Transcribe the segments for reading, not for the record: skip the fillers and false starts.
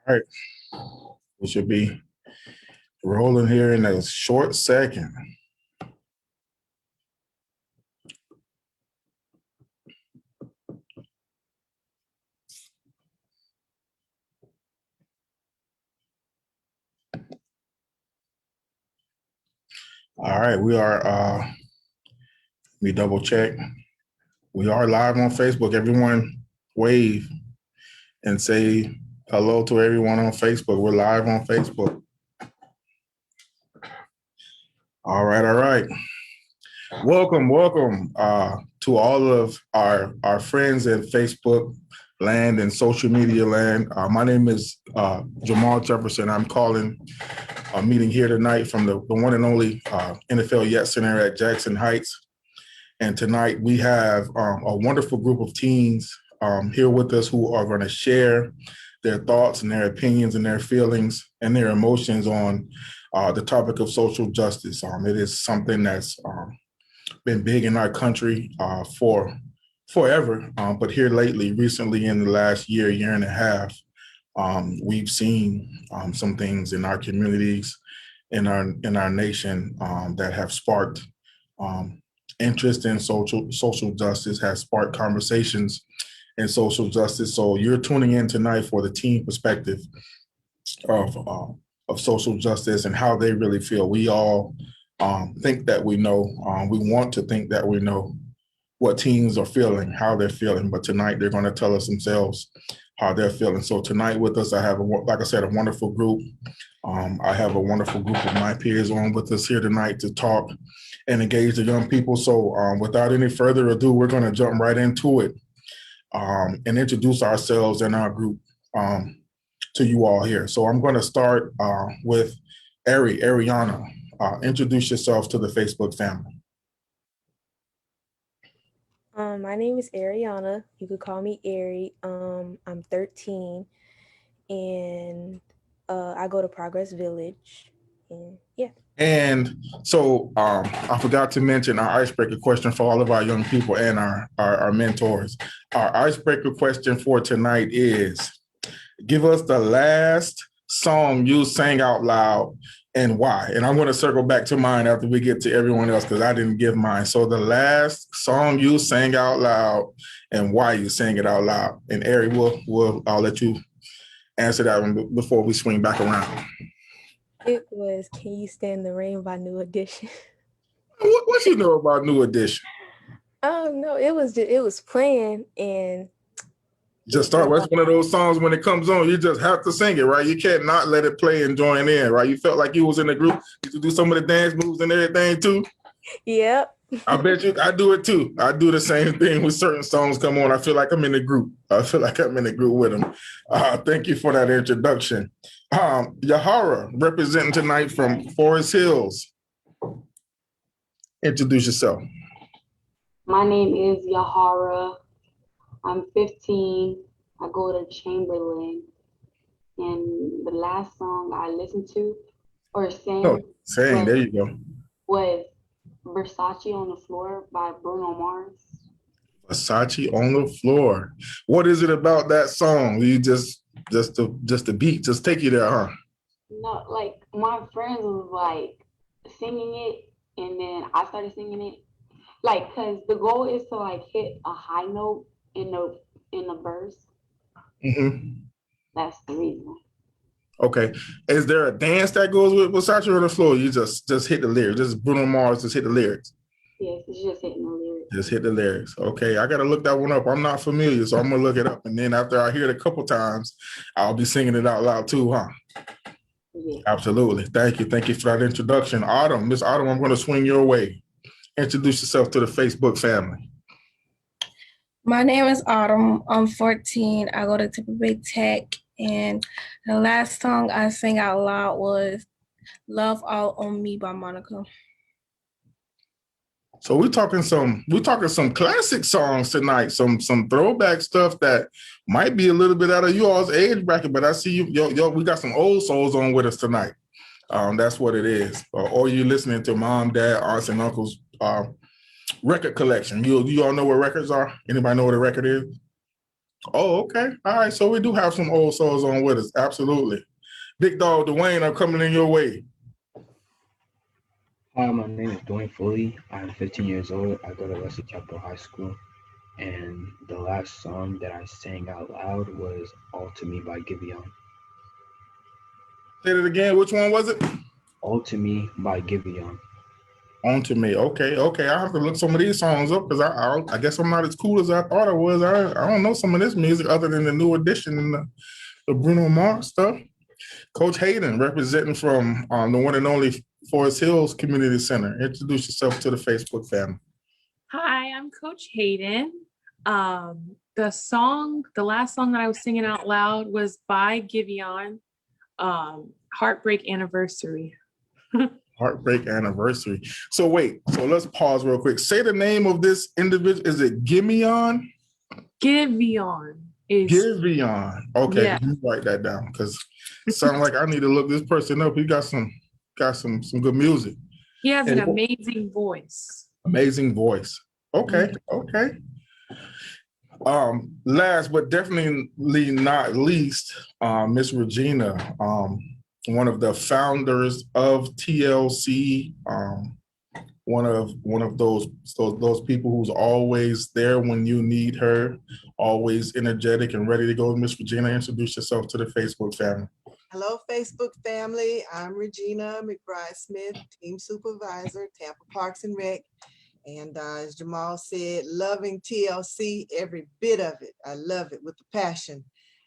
All right, we should be rolling here in a short second. All right, let me double check. We are live on Facebook. Everyone wave and say hello to everyone on Facebook. We're live on Facebook. All right. Welcome to all of our friends in Facebook land and social media land. My name is Jamal Jefferson. I'm calling a meeting here tonight from the one and only NFL Yet Center at Jackson Heights. And tonight we have a wonderful group of teens here with us who are going to share their thoughts and their opinions and their feelings and their emotions on the topic of social justice. It is something that's been big in our country for forever, but here recently in the last year and a half, we've seen some things in our communities, in our nation that have sparked interest in social justice, has sparked conversations in social justice. So you're tuning in tonight for the teen perspective of social justice and how they really feel. We all think that we know. We want to think that we know what teens are feeling, how they're feeling, but tonight they're going to tell us themselves how they're feeling. So tonight with us, I have, like I said, a wonderful group. I have a wonderful group of my peers on with us here tonight to talk and engage the young people. So without any further ado, we're going to jump right into it and introduce ourselves and our group to you all here. So I'm going to start with Ariana. Introduce yourself to the Facebook family. My name is Ariana. You could call me Ari. I'm 13 and I go to Progress Village. And yeah. And so I forgot to mention our icebreaker question for all of our young people and our mentors. Our icebreaker question for tonight is, give us the last song you sang out loud and why. And I'm going to circle back to mine after we get to everyone else because I didn't give mine. So the last song you sang out loud and why you sang it out loud. And Ari, I'll let you answer that one before we swing back around. It was Can You Stand the Rain by New Edition. What you know about New Edition? No, it was playing and just start. That's one of those songs when it comes on, you just have to sing it, right? You can't not let it play and join in, right? You felt like you was in the group. You could do some of the dance moves and everything too. Yep. I bet you I do it too. I do the same thing with certain songs come on. I feel like I'm in the group. I feel like I'm in the group with them. Thank you for that introduction. Yahara, representing tonight from Forest Hills. Introduce yourself. My name is Yahara. I'm 15. I go to Chamberlain. And the last song I listened to or sang, there you go, was Versace on the Floor by Bruno Mars. Versace on the Floor. What is it about that song? You just the beat just take you there, huh? No, like my friends was like singing it, and then I started singing it. Like, cause the goal is to like hit a high note in the verse. Mm-hmm. That's the reason. Okay. Is there a dance that goes with Versace on the Floor? You just hit the lyrics. Just Bruno Mars, just hit the lyrics. Yes, it's just hitting the lyrics. Just hit the lyrics. Okay, I gotta look that one up. I'm not familiar, so I'm gonna look it up. And then after I hear it a couple times, I'll be singing it out loud too, huh? Yeah. Absolutely. Thank you for that introduction. Autumn, Miss Autumn, I'm gonna swing your way. Introduce yourself to the Facebook family. My name is Autumn. I'm 14. I go to Tampa Bay Tech. And the last song I sang out loud was Love All on Me by Monica. So we're talking some classic songs tonight, some throwback stuff that might be a little bit out of you all's age bracket, but I see you we got some old souls on with us tonight. That's what it is. Or you listening to mom, dad, aunts, and uncles record collection. You all know what records are? Anybody know what a record is? Oh, okay. All right. So we do have some old souls on with us. Absolutely. Big dog Dwayne, I'm coming in your way. Hi, my name is Dwayne Foley. I'm 15 years old. I go to Untitled Chapter High School. And the last song that I sang out loud was All to Me by Giveon. Say it again. Which one was it? All to Me by Giveon. On to me. Okay. Okay. I have to look some of these songs up because I guess I'm not as cool as I thought I was. I don't know some of this music other than the new edition and the Bruno Mars stuff. Coach Hayden, representing from the one and only Forest Hills Community Center. Introduce yourself to the Facebook family. Hi, I'm Coach Hayden. The last song that I was singing out loud was by Giveon, Heartbreak Anniversary. Heartbreak Anniversary. So wait, so let's pause real quick. Say the name of this individual. Is it Giveon? Giveon is Giveon. Okay, yeah. let me write that down because it sounds like I need to look this person up. He got some good music. He has an amazing voice. Amazing voice. Okay, okay. Last but definitely not least, Miss Regina, one of the founders of TLC, one of those people who's always there when you need her, always energetic and ready to go. Miss Regina, introduce yourself to the Facebook family. Hello, Facebook family. I'm Regina McBride Smith, team supervisor, Tampa Parks and Rec. And as Jamal said, loving TLC, every bit of it. I love it with the passion.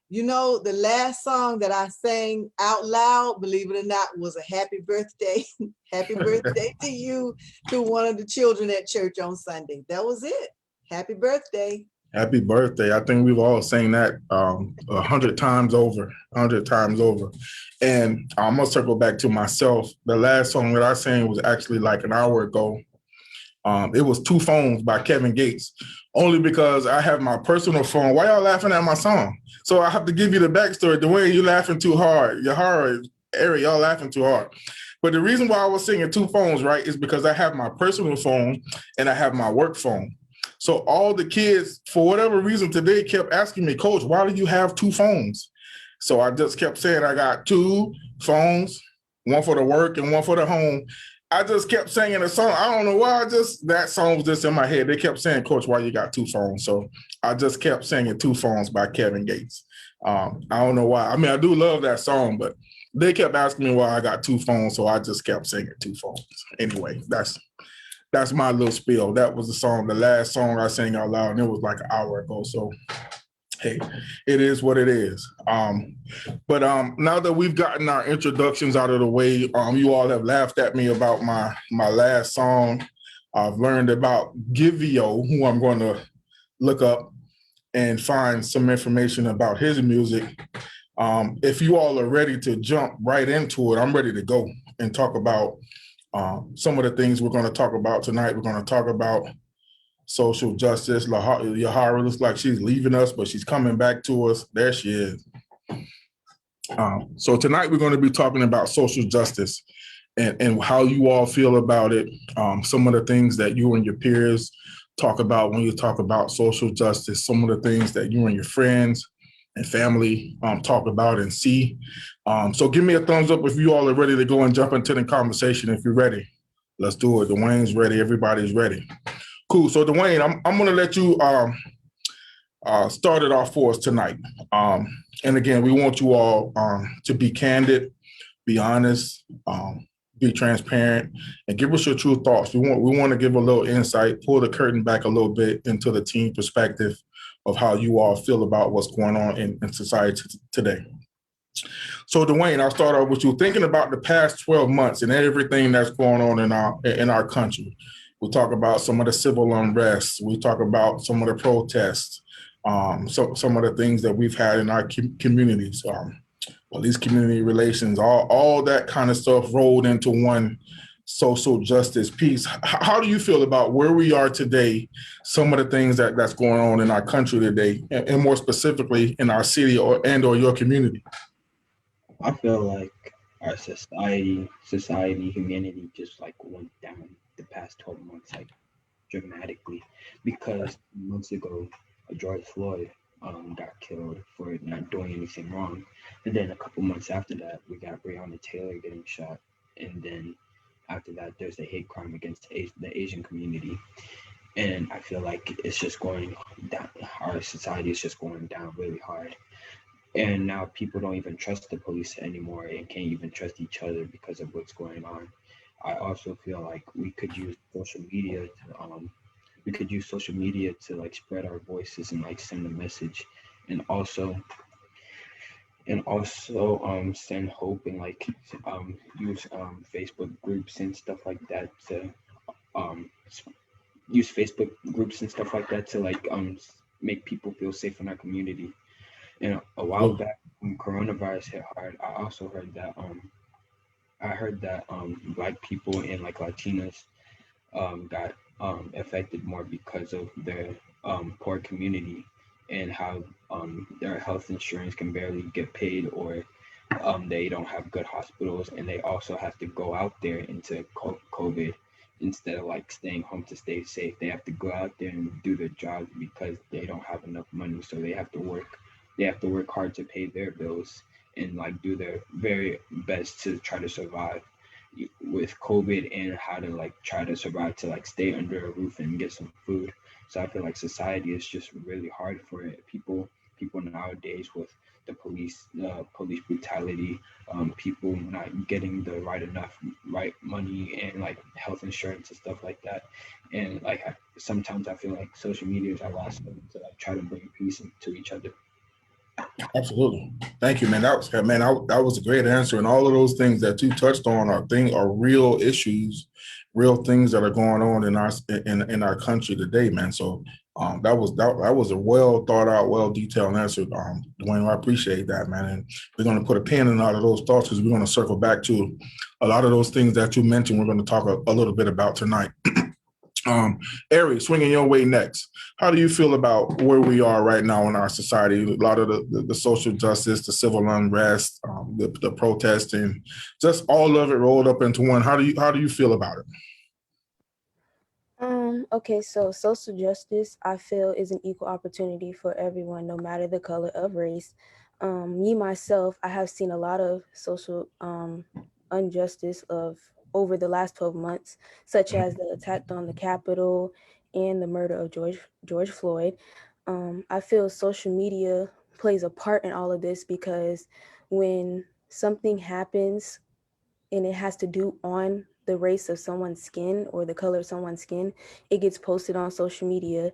You know, the last song that I sang out loud, believe it or not, was a happy birthday. Happy birthday to you, to one of the children at church on Sunday. That was it. Happy birthday. Happy birthday. I think we've all sang that 100 times over, 100 times over. And I'm going to circle back to myself. The last song that I sang was actually like an hour ago. It was Two Phones by Kevin Gates, only because I have my personal phone. Why y'all laughing at my song? So I have to give you the backstory. Dwayne, you laughing too hard. Ari, y'all laughing too hard. But the reason why I was singing Two Phones, right, is because I have my personal phone and I have my work phone. So all the kids, for whatever reason today, kept asking me, Coach, why do you have two phones? So I just kept saying I got two phones, one for the work and one for the home. I just kept singing a song. I don't know why. That song was just in my head. They kept saying, Coach, why you got two phones? So I just kept singing Two Phones by Kevin Gates. I don't know why. I mean, I do love that song, but they kept asking me why I got two phones. So I just kept singing Two Phones. Anyway, that's my little spiel. That was the last song I sang out loud, and it was like an hour ago. So hey, it is what it is. But now that we've gotten our introductions out of the way, you all have laughed at me about my last song. I've learned about Givio, who I'm going to look up and find some information about his music. If you all are ready to jump right into it, I'm ready to go and talk about some of the things we're going to talk about tonight. We're going to talk about social justice. Yahara looks like she's leaving us, but she's coming back to us. There she is. So tonight we're going to be talking about social justice and how you all feel about it. Some of the things that you and your peers talk about when you talk about social justice, some of the things that you and your friends and family talk about and see. So give me a thumbs up if you all are ready to go and jump into the conversation. If you're ready, let's do it. Dwayne's ready. Everybody's ready. Cool. So Dwayne, I'm going to let you start it off for us tonight. And again, we want you all to be candid, be honest, be transparent, and give us your true thoughts. We want to give a little insight, pull the curtain back a little bit into the team perspective of how you all feel about what's going on in society today. So Dwayne, I'll start off with you. Thinking about the past 12 months and everything that's going on in our country. We talk about some of the civil unrest. We talk about some of the protests, some of the things that we've had in our communities, police community relations, all that kind of stuff rolled into one social justice piece. How do you feel about where we are today, some of the things that's going on in our country today, and more specifically in our city or your community? I feel like our society, humanity just like went down the past 12 months, like dramatically, because months ago, George Floyd got killed for not doing anything wrong. And then a couple months after that, we got Breonna Taylor getting shot. And then after that, there's the hate crime against the Asian community. And I feel like it's just going down. Our society is just going down really hard. And now people don't even trust the police anymore and can't even trust each other because of what's going on. I also feel like we could use social media to like spread our voices and like send a message, and send hope, and like use Facebook groups and stuff like that to um use Facebook groups and stuff like that to like make people feel safe in our community. And a while back when coronavirus hit hard, I heard that black people and like Latinas got affected more because of their poor community, and how their health insurance can barely get paid, or they don't have good hospitals, and they also have to go out there into COVID instead of like staying home to stay safe. They have to go out there and do their jobs because they don't have enough money, so they have to work. They have to work hard to pay their bills and like do their very best to try to survive with COVID, and how to like try to survive to like stay under a roof and get some food. So I feel like society is just really hard for it. People nowadays with the police brutality, people not getting the right money and like health insurance and stuff like that. And like sometimes I feel like social media is our last step to like try to bring peace to each other. Absolutely. Thank you, man. That was a great answer. And all of those things that you touched on are real issues, real things that are going on in our country today, man. So that was a well thought out, well detailed answer, Dwayne. I appreciate that, man. And we're going to put a pin in all of those thoughts because we're going to circle back to a lot of those things that you mentioned. We're going to talk a little bit about tonight. Ari, swinging your way next. How do you feel about where we are right now in our society? A lot of the social justice, the civil unrest, the protesting, just all of it rolled up into one. How do you feel about it? Okay, so social justice, I feel, is an equal opportunity for everyone, no matter the color of race. Me, myself, I have seen a lot of social injustice over the last 12 months, such as the attack on the Capitol and the murder of George Floyd. I feel social media plays a part in all of this because when something happens and it has to do on the race of someone's skin or the color of someone's skin, it gets posted on social media.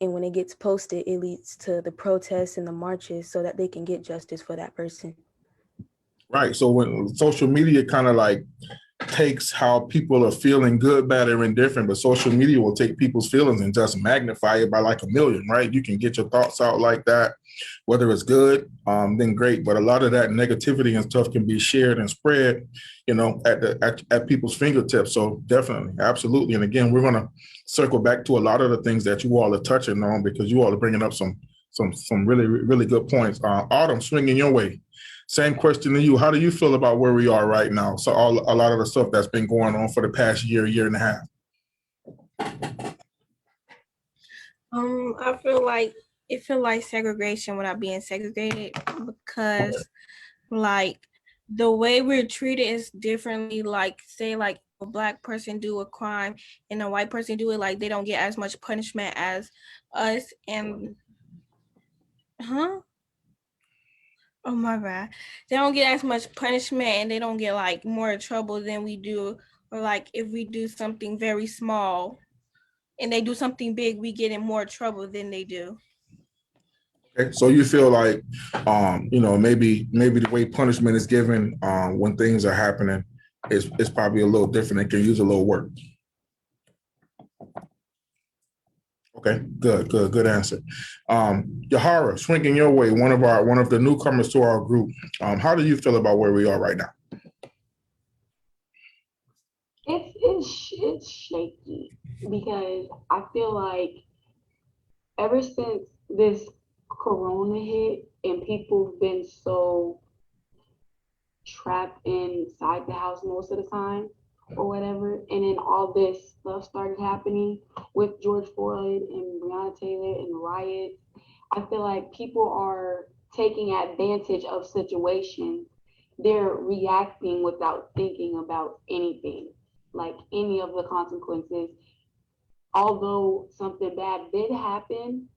And when it gets posted, it leads to the protests and the marches so that they can get justice for that person. Right. So when social media kind of like takes how people are feeling, good, bad, or indifferent, but social media will take people's feelings and just magnify it by like a million, right? You can get your thoughts out like that, whether it's good, then great. But a lot of that negativity and stuff can be shared and spread, at people's fingertips. So definitely, absolutely. And again, we're gonna circle back to a lot of the things that you all are touching on because you all are bringing up some really, really good points. Autumn, swinging your way. Same question to you. How do you feel about where we are right now? So a lot of the stuff that's been going on for the past year and a half. I feel like it feels like segregation without being segregated, because like the way we're treated is differently. Like say like a black person do a crime and a white person do it, like they don't get as much punishment as us. And oh my bad, they don't get as much punishment and they don't get like more trouble than we do. Or like if we do something very small and they do something big, we get in more trouble than they do. Okay, so you feel like, maybe the way punishment is given when things are happening is probably a little different and can use a little work. Okay, good answer. Yahara, swinging your way, one of the newcomers to our group. How do you feel about where we are right now? It's shaky because I feel like ever since this corona hit and people have been so trapped inside the house most of the time or whatever, and then all this stuff started happening with George Floyd and Breonna Taylor and riots, I feel like people are taking advantage of situations. They're reacting without thinking about anything, like any of the consequences. Although something bad did happen,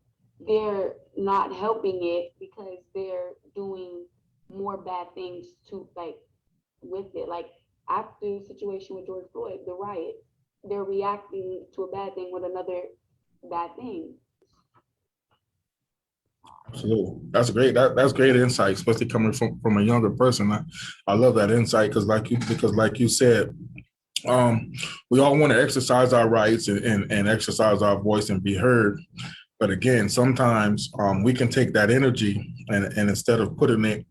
they're not helping it because they're doing more bad things to like with it. Like after the situation with George Floyd, the riot, they're reacting to a bad thing with another bad thing. Absolutely. That's great. That's great insight, especially coming from a younger person. I love that insight because like you said, we all want to exercise our rights and exercise our voice and be heard. But again, sometimes we can take that energy and instead of putting it,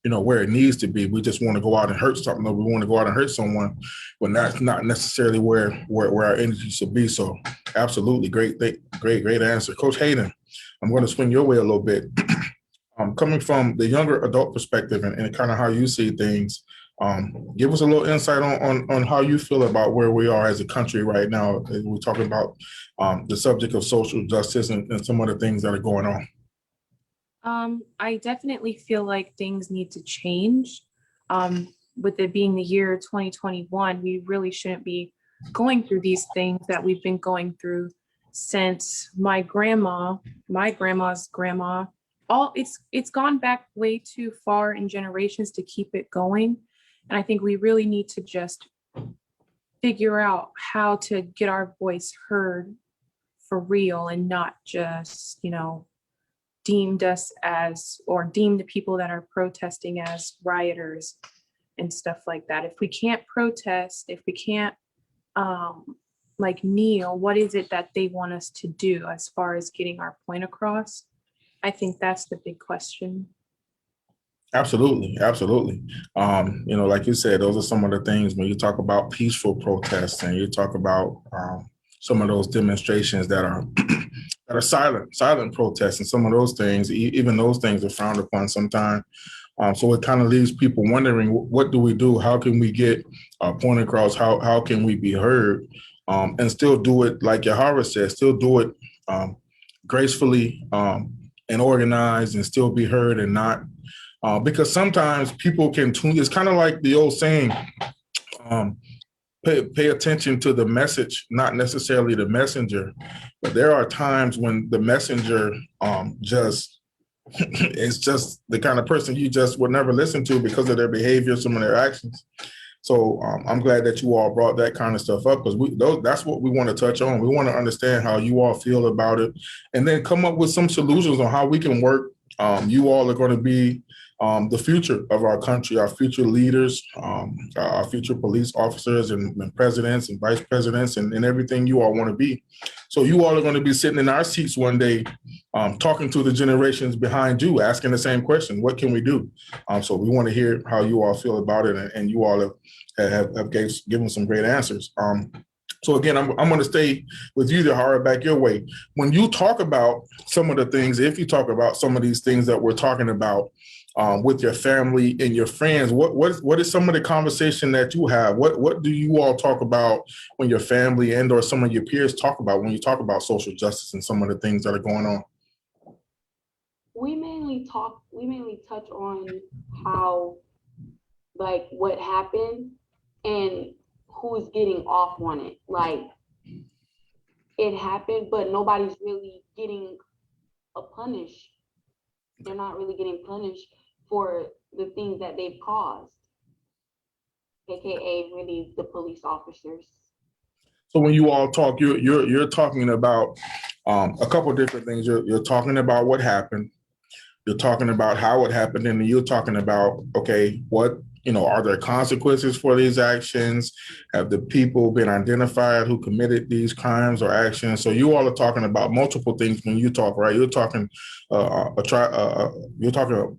where it needs to be, we just want to go out and hurt something, or we want to go out and hurt someone when that's not necessarily where our energy should be. So absolutely great answer. Coach Hayden, I'm going to swing your way a little bit. Coming from the younger adult perspective and kind of how you see things, give us a little insight on how you feel about where we are as a country right now. We're talking about the subject of social justice and some of the things that are going on. I definitely feel like things need to change. With it being the year 2021, we really shouldn't be going through these things that we've been going through since my grandma's grandma. It's gone back way too far in generations to keep it going. And I think we really need to just figure out how to get our voice heard for real and not just, deemed us as, or deemed the people that are protesting as rioters and stuff like that. If we can't protest, if we can't kneel, what is it that they want us to do as far as getting our point across? I think that's the big question. Absolutely. Like you said, those are some of the things when you talk about peaceful protests and you talk about some of those demonstrations that are that are silent protests, and some of those things, even those things are frowned upon sometimes. So it kind of leaves people wondering, what do we do? How can we get our point across? How can we be heard and still do it, like Yahara said, still do it gracefully and organized and still be heard and not, because sometimes people can tune. It's kind of like the old saying, pay attention to the message, not necessarily the messenger. But there are times when the messenger just is just the kind of person you just would never listen to because of their behavior, some of their actions. So I'm glad that you all brought that kind of stuff up, because that's what we want to touch on. We want to understand how you all feel about it and then come up with some solutions on how we can work. You all are going to be the future of our country, our future leaders, our future police officers and presidents and vice presidents and everything you all want to be. So you all are going to be sitting in our seats one day, talking to the generations behind you, asking the same question: what can we do? So we want to hear how you all feel about it, and you all have given some great answers. So again, I'm going to stay with you, Yahara, back your way. When you talk about some of the things, if you talk about some of these things that we're talking about with your family and your friends, what is some of the conversation that you have? What do you all talk about when your family and or some of your peers talk about when you talk about social justice and some of the things that are going on? We mainly touch on how, like, what happened and who's getting off on it. Like, it happened, but nobody's really getting punished. They're not really getting punished for the things that they've caused, aka really the police officers. So when you all talk, you're talking about a couple of different things. You're talking about what happened. You're talking about how it happened, and you're talking about, okay, are there consequences for these actions? Have the people been identified who committed these crimes or actions? So you all are talking about multiple things when you talk, right? You're talking you're talking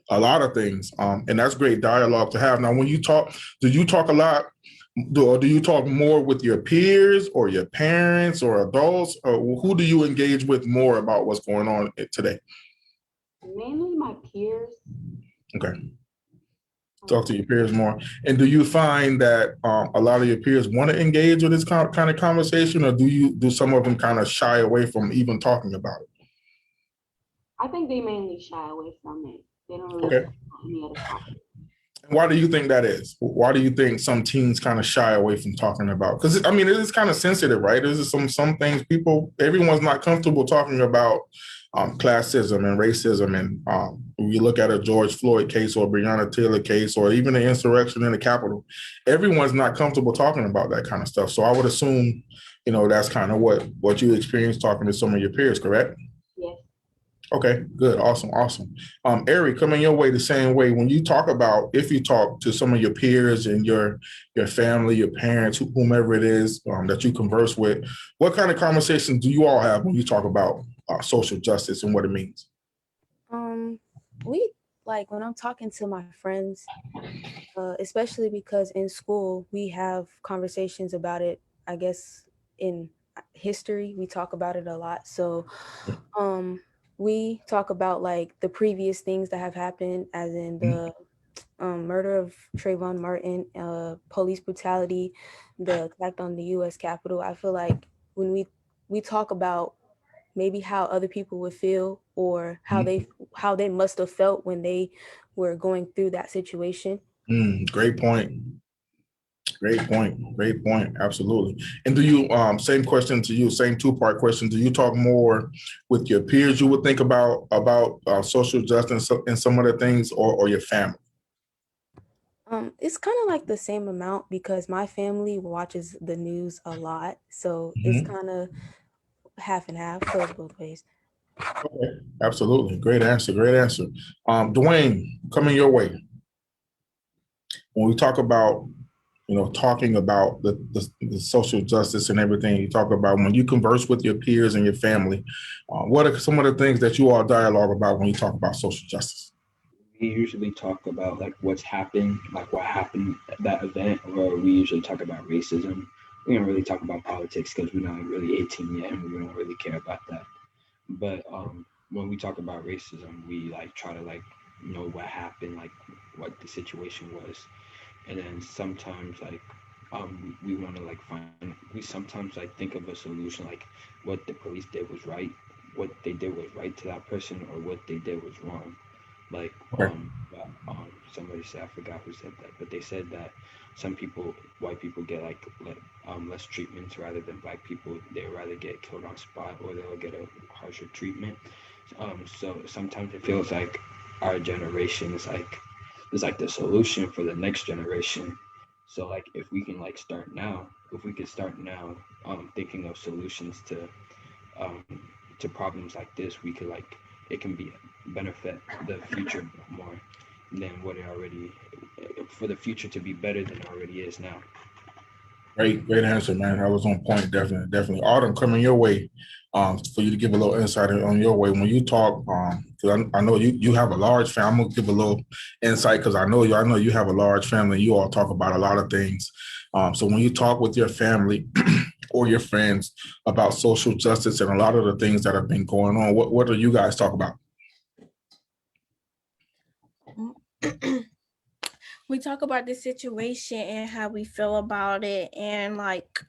a lot of things, and that's great dialogue to have. Now, when you talk, do you talk a lot? Do you talk more with your peers or your parents or adults? Or who do you engage with more about what's going on today? Mainly my peers. Okay. Talk to your peers more. And do you find that a lot of your peers want to engage with this kind of conversation, or do some of them kind of shy away from even talking about it? I think they mainly shy away from it. They don't really Okay. talk about any other topics. Why do you think that is? Why do you think some teens kind of shy away from talking about? Because I mean, it is kind of sensitive, right? There's some things everyone's not comfortable talking about classism and racism, and when you look at a George Floyd case or Breonna Taylor case or even the insurrection in the Capitol, everyone's not comfortable talking about that kind of stuff. So I would assume, that's kind of what you experienced talking to some of your peers, correct? Yes. Okay, good. Awesome. Ari, coming your way the same way. When you talk about, if you talk to some of your peers and your family, your parents, whomever it is that you converse with, what kind of conversations do you all have when you talk about social justice and what it means? We like when I'm talking to my friends, especially because in school we have conversations about it. I guess in history we talk about it a lot. So we talk about like the previous things that have happened, as in the murder of Trayvon Martin, police brutality, the attack on the U.S. Capitol. I feel like when we talk about maybe how other people would feel or how they must have felt when they were going through that situation. Great point. Absolutely. And do you, same question to you, same two-part question. Do you talk more with your peers you would think about social justice and some of the things, or your family? It's kind of like the same amount because my family watches the news a lot. So it's kind of half and half, goes both ways. Okay, absolutely. Great answer. Dwayne, coming your way. When we talk about, talking about the social justice and everything, you talk about when you converse with your peers and your family, what are some of the things that you all dialogue about when you talk about social justice? We usually talk about like what's happened, like what happened at that event, or we usually talk about racism. We don't really talk about politics because we're not really 18 yet and we don't really care about that. But when we talk about racism, we like try to like know what happened, like what the situation was, and then sometimes like we want to like we sometimes like think of a solution, like what the police did was right, what they did was right to that person, or what they did was wrong. Like Okay. somebody said, I forgot who said that, but they said that some people, white people, get like less treatments rather than black people. They rather get killed on spot or they'll get a harsher treatment. So sometimes it feels like our generation is like the solution for the next generation. So like if we can like start now, if we could start now, thinking of solutions um, to problems like this, we could like it can be benefit the future more than what it already, for the future to be better than it already is now. Great answer, man. That was on point. Definitely. Autumn, coming your way, for you to give a little insight on your way when you talk. Because I know you have a large family. I'm gonna give a little insight because I know you have a large family. You all talk about a lot of things. So when you talk with your family or your friends about social justice and a lot of the things that have been going on, what do you guys talk about? We talk about the situation and how we feel about it and like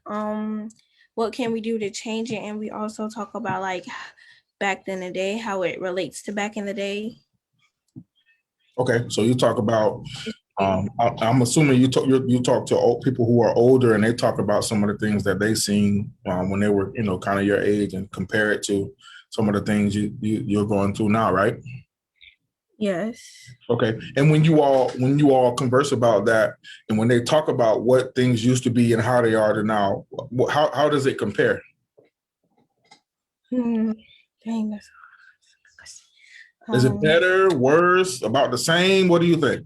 what can we do to change it, and we also talk about like back in the day, how it relates to back in the day. Okay, so you talk about. I'm assuming you talk to people who are older, and they talk about some of the things that they seen when they were, kind of your age, and compare it to some of the things you're going through now, right? Yes. Okay, and when you all converse about that, and when they talk about what things used to be and how they are to now, how does it compare? Dang, that's Is it better, worse, about the same? What do you think?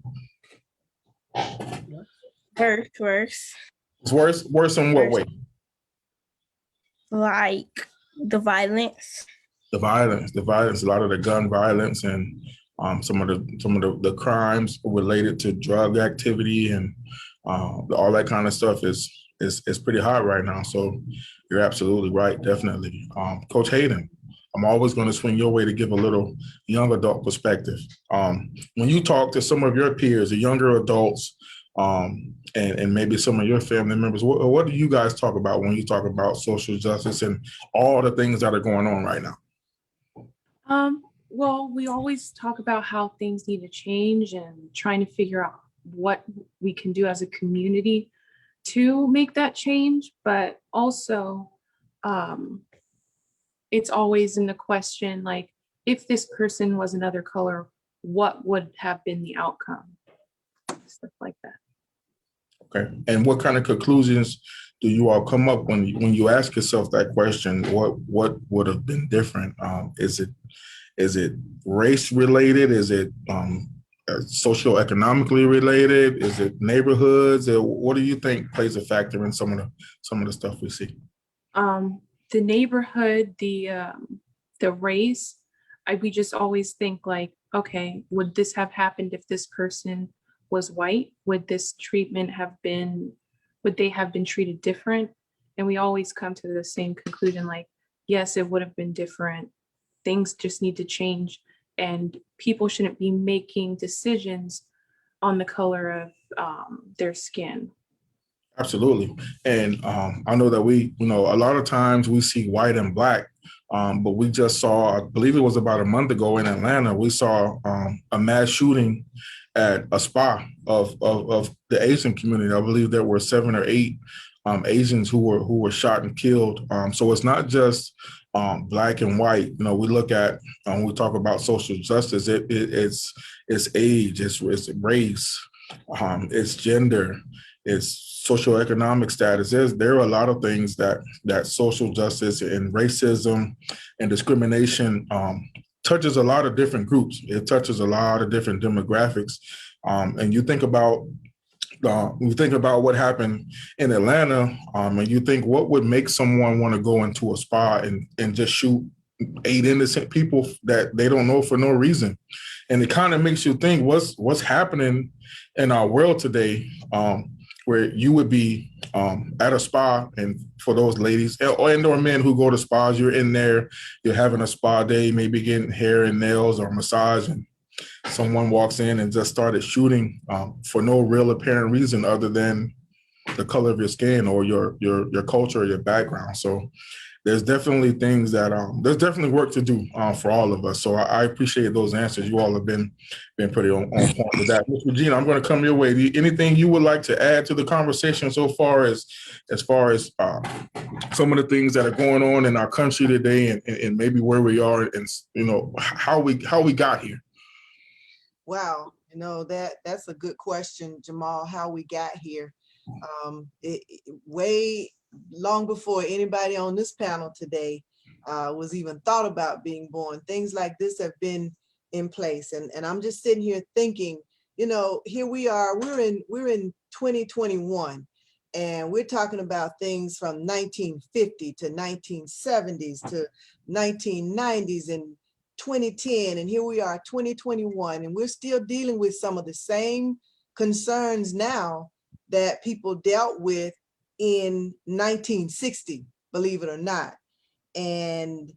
worse. It's worse. Worse in what way? Like the violence. The violence, a lot of the gun violence, and some of the crimes related to drug activity and all that kind of stuff is pretty hot right now. So you're absolutely right, definitely. Coach Hayden, I'm always going to swing your way to give a little young adult perspective. When you talk to some of your peers, the younger adults, and maybe some of your family members, what do you guys talk about when you talk about social justice and all the things that are going on right now? Well, we always talk about how things need to change and trying to figure out what we can do as a community to make that change. But also, um, it's always in the question, like, if this person was another color, what would have been the outcome? Stuff like that. Okay. And what kind of conclusions do you all come up when you ask yourself that question? What would have been different? Is it race related? Is it socioeconomically related? Is it neighborhoods? What do you think plays a factor in some of the stuff we see? The neighborhood, the race, we just always think like, okay, would this have happened if this person was white? Would this treatment would they have been treated different? And we always come to the same conclusion, like, yes, it would have been different. Things just need to change, and people shouldn't be making decisions on the color of their skin. Absolutely. And I know that a lot of times we see white and black, but we just saw, I believe it was about a month ago in Atlanta, we saw a mass shooting at a spa of the Asian community. I believe there were 7 or 8 Asians who were shot and killed. So it's not just black and white. We look at when we talk about social justice, it's age, it's race, it's gender, it's socioeconomic status. There are a lot of things that social justice and racism and discrimination touches a lot of different groups. It touches a lot of different demographics. And you think about what happened in Atlanta, and you think what would make someone want to go into a spa and just shoot 8 innocent people that they don't know for no reason. And it kind of makes you think what's happening in our world today, where you would be at a spa, and for those ladies or men who go to spas, you're in there, you're having a spa day, maybe getting hair and nails or massage, and someone walks in and just started shooting for no real apparent reason other than the color of your skin or your culture or your background. So there's definitely things that there's definitely work to do for all of us. So I appreciate those answers. You all have been pretty on point with that. Ms. Regina, I'm going to come your way. Anything you would like to add to the conversation so far as some of the things that are going on in our country today, and maybe where we are, and how we got here? Wow, that's a good question, Jamal, how we got here. Way long before anybody on this panel today was even thought about being born, things like this have been in place. And I'm just sitting here thinking, here we are, we're in 2021, and we're talking about things from 1950 to 1970s to 1990s and 2010, and here we are 2021, and we're still dealing with some of the same concerns now that people dealt with in 1960, believe it or not. And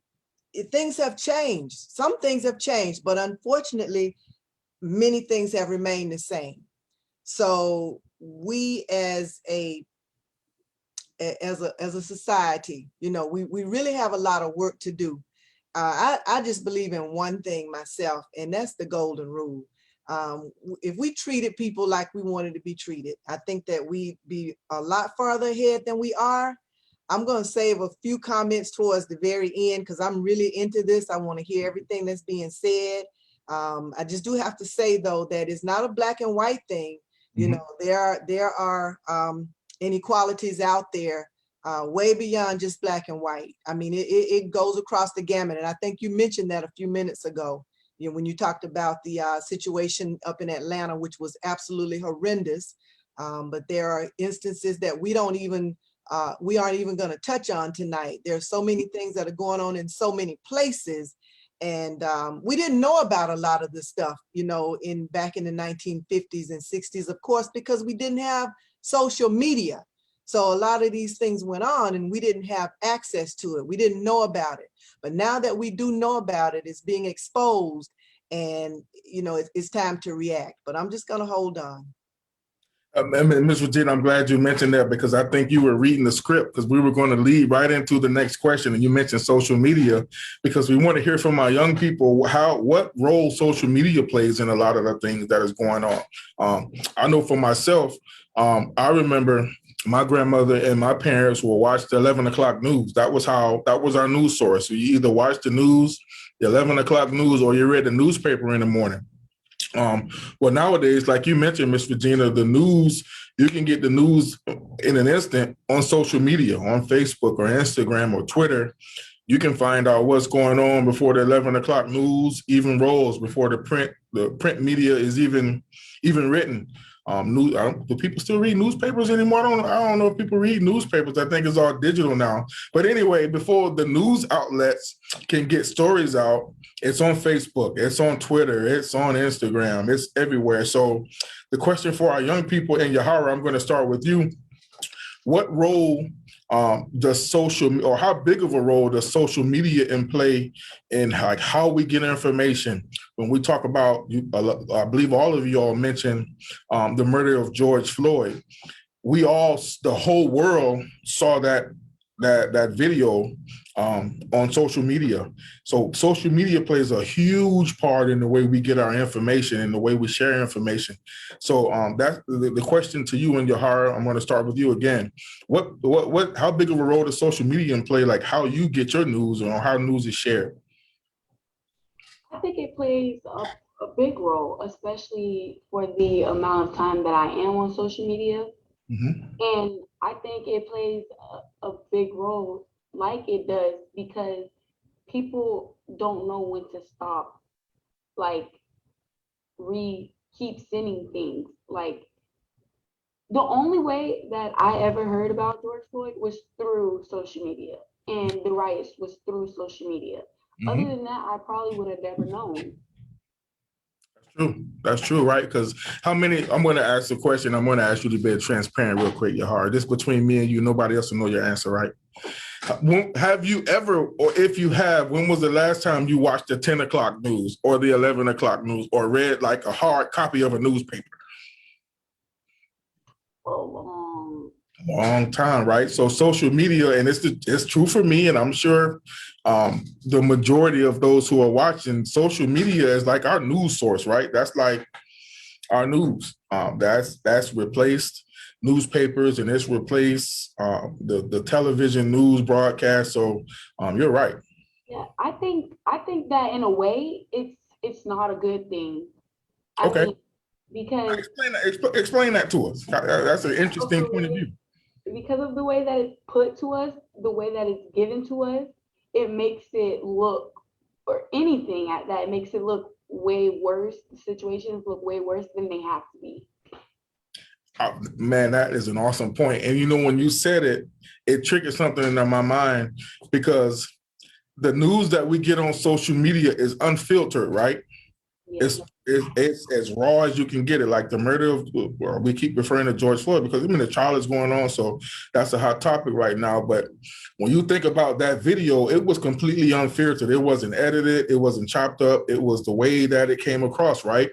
things have changed. Some things have changed, but unfortunately, many things have remained the same. So we as a society, we really have a lot of work to do. I just believe in one thing myself, and that's the golden rule. If we treated people like we wanted to be treated, I think that we'd be a lot farther ahead than we are. I'm going to save a few comments towards the very end because I'm really into this. I want to hear everything that's being said. I just do have to say, though, that it's not a black and white thing. There are inequalities out there way beyond just black and white. I mean, it goes across the gamut. And I think you mentioned that a few minutes ago, when you talked about the situation up in Atlanta, which was absolutely horrendous. But there are instances that we aren't even going to touch on tonight. There's so many things that are going on in so many places. And we didn't know about a lot of this stuff, back in the 1950s and 60s, of course, because we didn't have social media. So a lot of these things went on and we didn't have access to it. We didn't know about it. But now that we do know about it, it's being exposed, and it's time to react. But I'm just going to hold on. Ms. Regina, I'm glad you mentioned that because I think you were reading the script because we were going to lead right into the next question. And you mentioned social media because we want to hear from our young people what role social media plays in a lot of the things that is going on. I know for myself, I remember my grandmother and my parents will watch the 11 o'clock news. That was our news source. So you either watch the news, the 11 o'clock news, or you read the newspaper in the morning. Well, nowadays, like you mentioned, Miss Regina, the news, you can get the news in an instant on social media, on Facebook or Instagram or Twitter. You can find out what's going on before the 11 o'clock news even rolls, before the print media is even written. Do people still read newspapers anymore? I don't know if people read newspapers. I think it's all digital now. But anyway, before the news outlets can get stories out, it's on Facebook, it's on Twitter, it's on Instagram, it's everywhere. So the question for our young people, and Yahara, I'm going to start with you. What role does how big of a role does social media play in like how we get information? When we talk about, I believe all of you all mentioned the murder of George Floyd. The whole world saw that video on social media. So social media plays a huge part in the way we get our information and the way we share information. So that's the question to you and Yahara. I'm going to start with you again. How big of a role does social media play, like how you get your news or how news is shared? I think it plays a big role, especially for the amount of time that I am on social media. Mm-hmm. And I think it plays a big role like it does because people don't know when to stop, like keep sending things. Like the only way that I ever heard about George Floyd was through social media, and the riots was through social media. Mm-hmm. Other than that, I probably would have never known. That's true, right? Because I'm going to ask the question. I'm going to ask you to be transparent real quick, Yahara. This between me and you, nobody else will know your answer, right? Have you ever, or if you have, when was the last time you watched the 10 o'clock news or the 11 o'clock news or read like a hard copy of a newspaper? Long time, right? So social media, and it's true for me, and I'm sure the majority of those who are watching, social media is like our news source, right? That's like our news. That's replaced newspapers, and it's replaced the television news broadcast. So you're right. Yeah, I think that in a way it's not a good thing. Okay. Because explain that to us. That's an interesting point of view. Because of the way that it's put to us, the way that it's given to us, it makes it look, or anything at that, it makes it look way worse. The situations look way worse than they have to be. Man, that is an awesome point. And you know, when you said it, it triggered something in my mind because the news that we get on social media is unfiltered, right? Yeah. It's as raw as you can get it. Like the murder of, we keep referring to George Floyd because the trial is going on, so that's a hot topic right now. But when you think about that video, it was completely unfiltered. It wasn't edited. It wasn't chopped up. It was the way that it came across, right?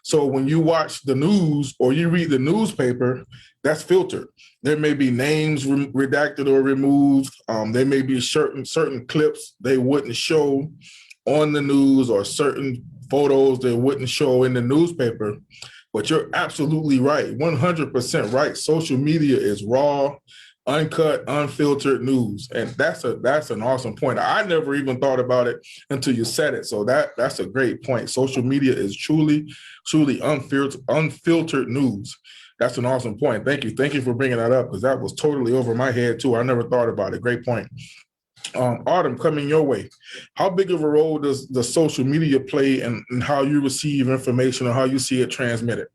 So when you watch the news or you read the newspaper, that's filtered. There may be names redacted or removed. There may be certain clips they wouldn't show on the news or certain photos they wouldn't show in the newspaper. But you're absolutely right, 100% right. Social media is raw, uncut, unfiltered news. And that's an awesome point. I never even thought about it until you said it. So that's a great point. Social media is truly unfiltered news. That's an awesome point. Thank you for bringing that up because that was totally over my head too. I never thought about it. Great point. Autumn, coming your way. How big of a role does the social media play in how you receive information or how you see it transmitted?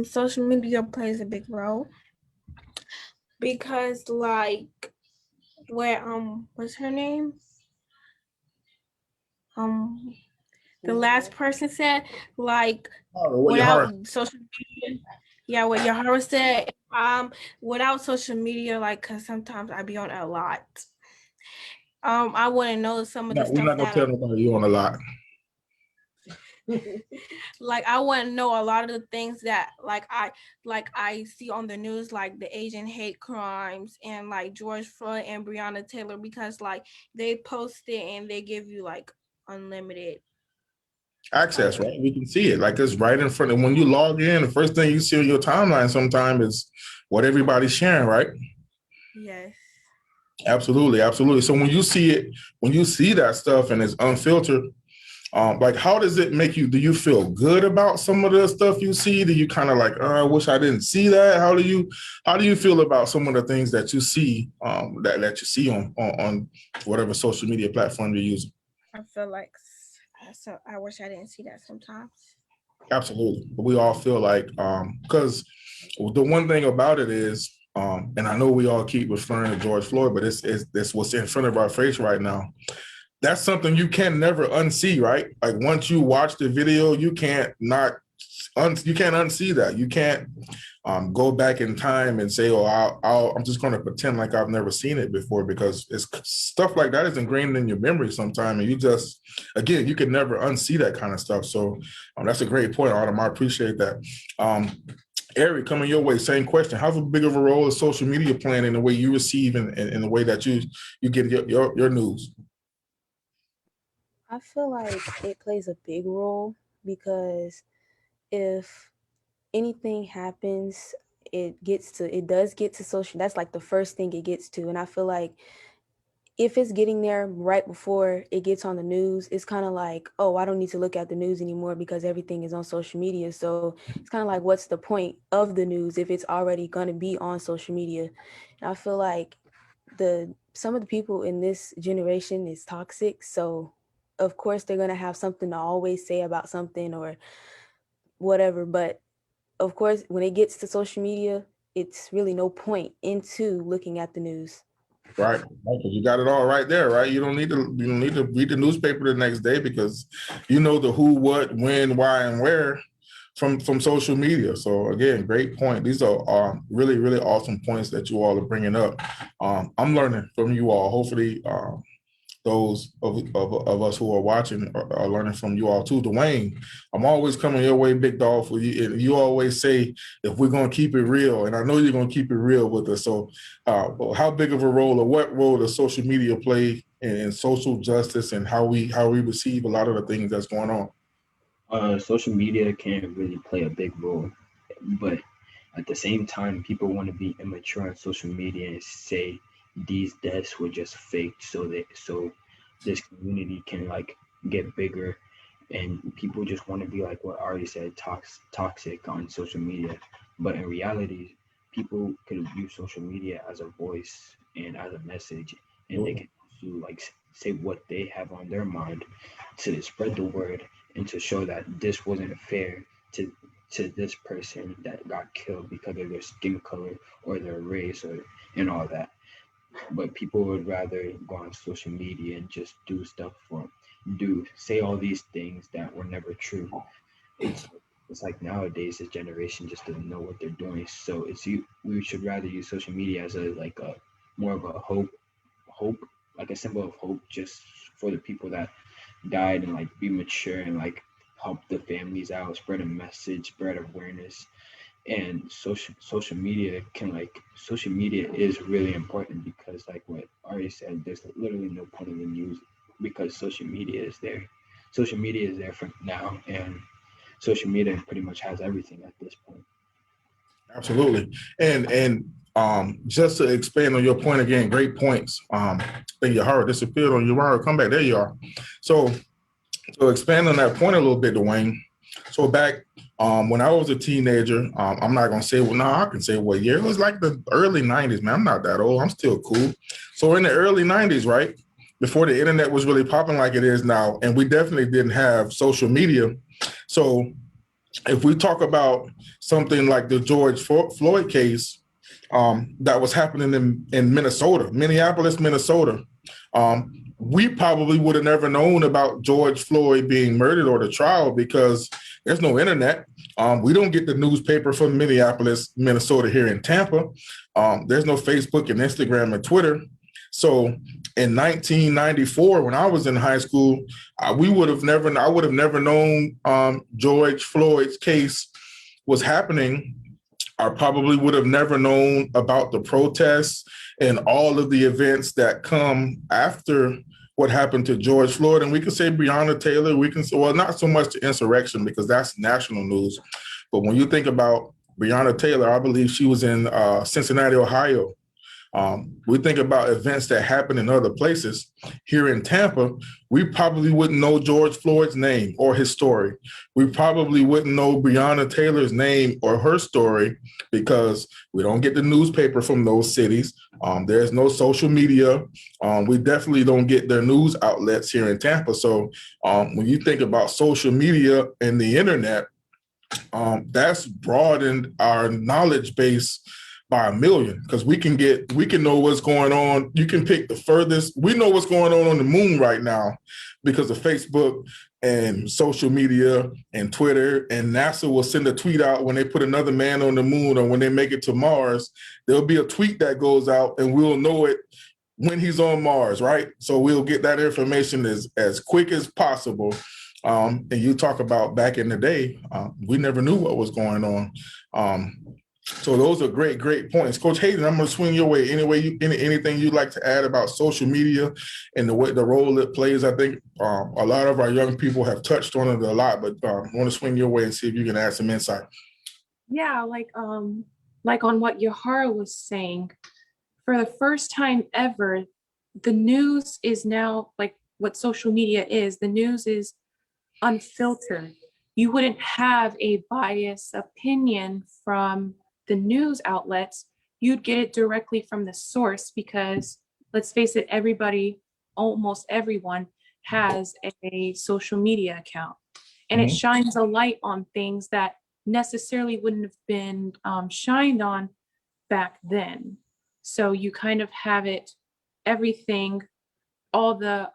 Social media plays a big role because, like, where what's her name? The last person said, like, without social media. Yeah, what Yahara said. Without social media, like, cause sometimes I be on a lot. I wouldn't know some of the stuff. We're not gonna tell nobody you on a lot. Like I wouldn't know a lot of the things that I see on the news, like the Asian hate crimes and like George Floyd and Breonna Taylor, because like they post it and they give you like unlimited Access, right? We can see it. Like it's right in front of when you log in, the first thing you see on your timeline sometime is what everybody's sharing, right? Yes. Absolutely, absolutely. So when you see it, when you see that stuff and it's unfiltered, like how does it make you? Do you feel good about some of the stuff you see? Do you kind of like, oh, I wish I didn't see that? How do you feel about some of the things that you see that you see on whatever social media platform you're using? I feel like so I wish I didn't see that sometimes. Absolutely. We all feel like, because the one thing about it is, and I know we all keep referring to George Floyd, but it's what's in front of our face right now. That's something you can never unsee, right? Like once you watch the video, you can't unsee that. You can't go back in time and say, "Oh, I'm just going to pretend like I've never seen it before," because it's stuff like that is ingrained in your memory sometime, and again, you can never unsee that kind of stuff. So that's a great point, Autumn. I appreciate that. Eric, coming your way, same question. How big of a role is social media playing in the way you receive and in the way that you get your news? I feel like it plays a big role because if anything happens, it does get to social. That's like the first thing it gets to. And I feel like if it's getting there right before it gets on the news, it's kind of like, oh, I don't need to look at the news anymore because everything is on social media. So it's kind of like, what's the point of the news if it's already going to be on social media? And I feel like some of the people in this generation is toxic. So of course they're going to have something to always say about something or whatever. But of course, when it gets to social media, it's really no point into looking at the news. Right. You got it all right there, right? You don't need to read the newspaper the next day because you know the who, what, when, why, and where from social media. So again, great point. These are really, really awesome points that you all are bringing up. I'm learning from you all. Hopefully, those of us who are watching are learning from you all too. Dwayne, I'm always coming your way, big dog, for you. And you always say, if we're going to keep it real, and I know you're going to keep it real with us. So how big of a role or what role does social media play in social justice and how we receive a lot of the things that's going on? Social media can really play a big role, but at the same time, people want to be immature on social media and say these deaths were just faked so this community can like get bigger, and people just want to be like what Ari said, toxic on social media. But in reality, people could use social media as a voice and as a message, and they can also like say what they have on their mind to spread the word and to show that this wasn't fair to this person that got killed because of their skin color or their race and all that. But people would rather go on social media and just say all these things that were never true. It's it's like nowadays this generation just doesn't know what they're doing. So we should rather use social media as a more of a hope, like a symbol of hope just for the people that died, and like be mature and like help the families out, spread a message, spread awareness. And social media is really important because like what Ari said, there's literally no point in the news because social media is there for now, and social media pretty much has everything at this point. Absolutely. And just to expand on your point again, great points. I think Yahara disappeared on Yahara. Come back. There you are. So to expand on that point a little bit, Dwayne. So back when I was a teenager, I'm not gonna say I can say what year. It was like the early 90s, man. I'm not that old. I'm still cool. So in the early 90s, right? Before the internet was really popping like it is now, and we definitely didn't have social media. So if we talk about something like the George Floyd case that was happening in Minnesota, Minneapolis, Minnesota, we probably would have never known about George Floyd being murdered or the trial because there's no internet. We don't get the newspaper from Minneapolis, Minnesota here in Tampa. There's no Facebook and Instagram and Twitter. So in 1994, when I was in high school, I would have never known George Floyd's case was happening. I probably would have never known about the protests and all of the events that come after what happened to George Floyd. And we can say Breonna Taylor, we can say, well, not so much the insurrection because that's national news. But when you think about Breonna Taylor, I believe she was in Cincinnati, Ohio. We think about events that happen in other places. Here in Tampa, we probably wouldn't know George Floyd's name or his story. We probably wouldn't know Breonna Taylor's name or her story because we don't get the newspaper from those cities. There's no social media. We definitely don't get their news outlets here in Tampa. So when you think about social media and the internet, that's broadened our knowledge base by a million because we can know what's going on. You can pick the furthest. We know what's going on the moon right now because of Facebook and social media and Twitter, and NASA will send a tweet out when they put another man on the moon or when they make it to Mars. There'll be a tweet that goes out and we'll know it when he's on Mars, right? So we'll get that information as quick as possible. And you talk about back in the day, we never knew what was going on. So those are great points. Coach Hayden, I'm going to swing your way. Anything you'd like to add about social media and the role it plays? I think a lot of our young people have touched on it a lot, but I want to swing your way and see if you can add some insight. Yeah, like on what Yahara was saying, for the first time ever, the news is now like what social media is. The news is unfiltered. You wouldn't have a biased opinion from the news outlets. You'd get it directly from the source because, let's face it, almost everyone has a social media account, and it shines a light on things that necessarily wouldn't have been shined on back then. So you kind of have it, everything, all the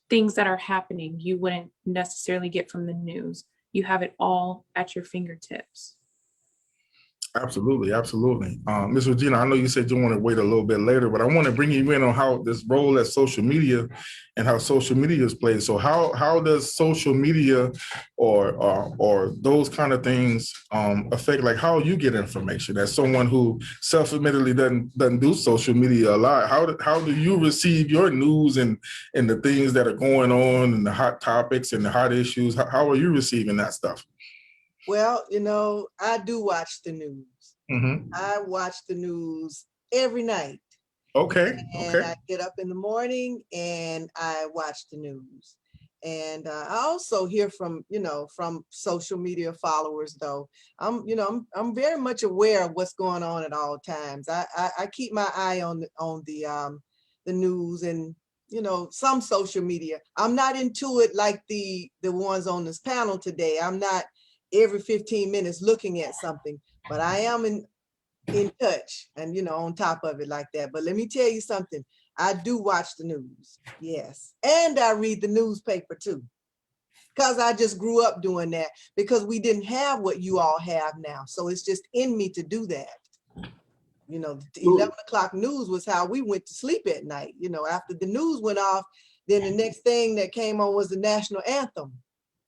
things that are happening, you wouldn't necessarily get from the news. You have it all at your fingertips. Absolutely. Ms. Regina, I know you said you want to wait a little bit later, but I want to bring you in on how this role that social media and how social media is played. So how does social media or those kind of things affect like how you get information? As someone who self-admittedly doesn't do social media a lot, how do you receive your news and the things that are going on and the hot topics and the hot issues? How are you receiving that stuff? Well, I do watch the news. I watch the news every night. Okay. And I get up in the morning and I watch the news. And I also hear from social media followers, though. I'm very much aware of what's going on at all times. I keep my eye on the news and some social media. I'm not into it like the ones on this panel today. I'm not every 15 minutes looking at something, but I am in touch and on top of it like that. But let me tell you something, I do watch the news, yes, and I read the newspaper too, because I just grew up doing that because we didn't have what you all have now. So it's just in me to do that. The 11 o'clock news was how we went to sleep at night. After the news went off, then the next thing that came on was the national anthem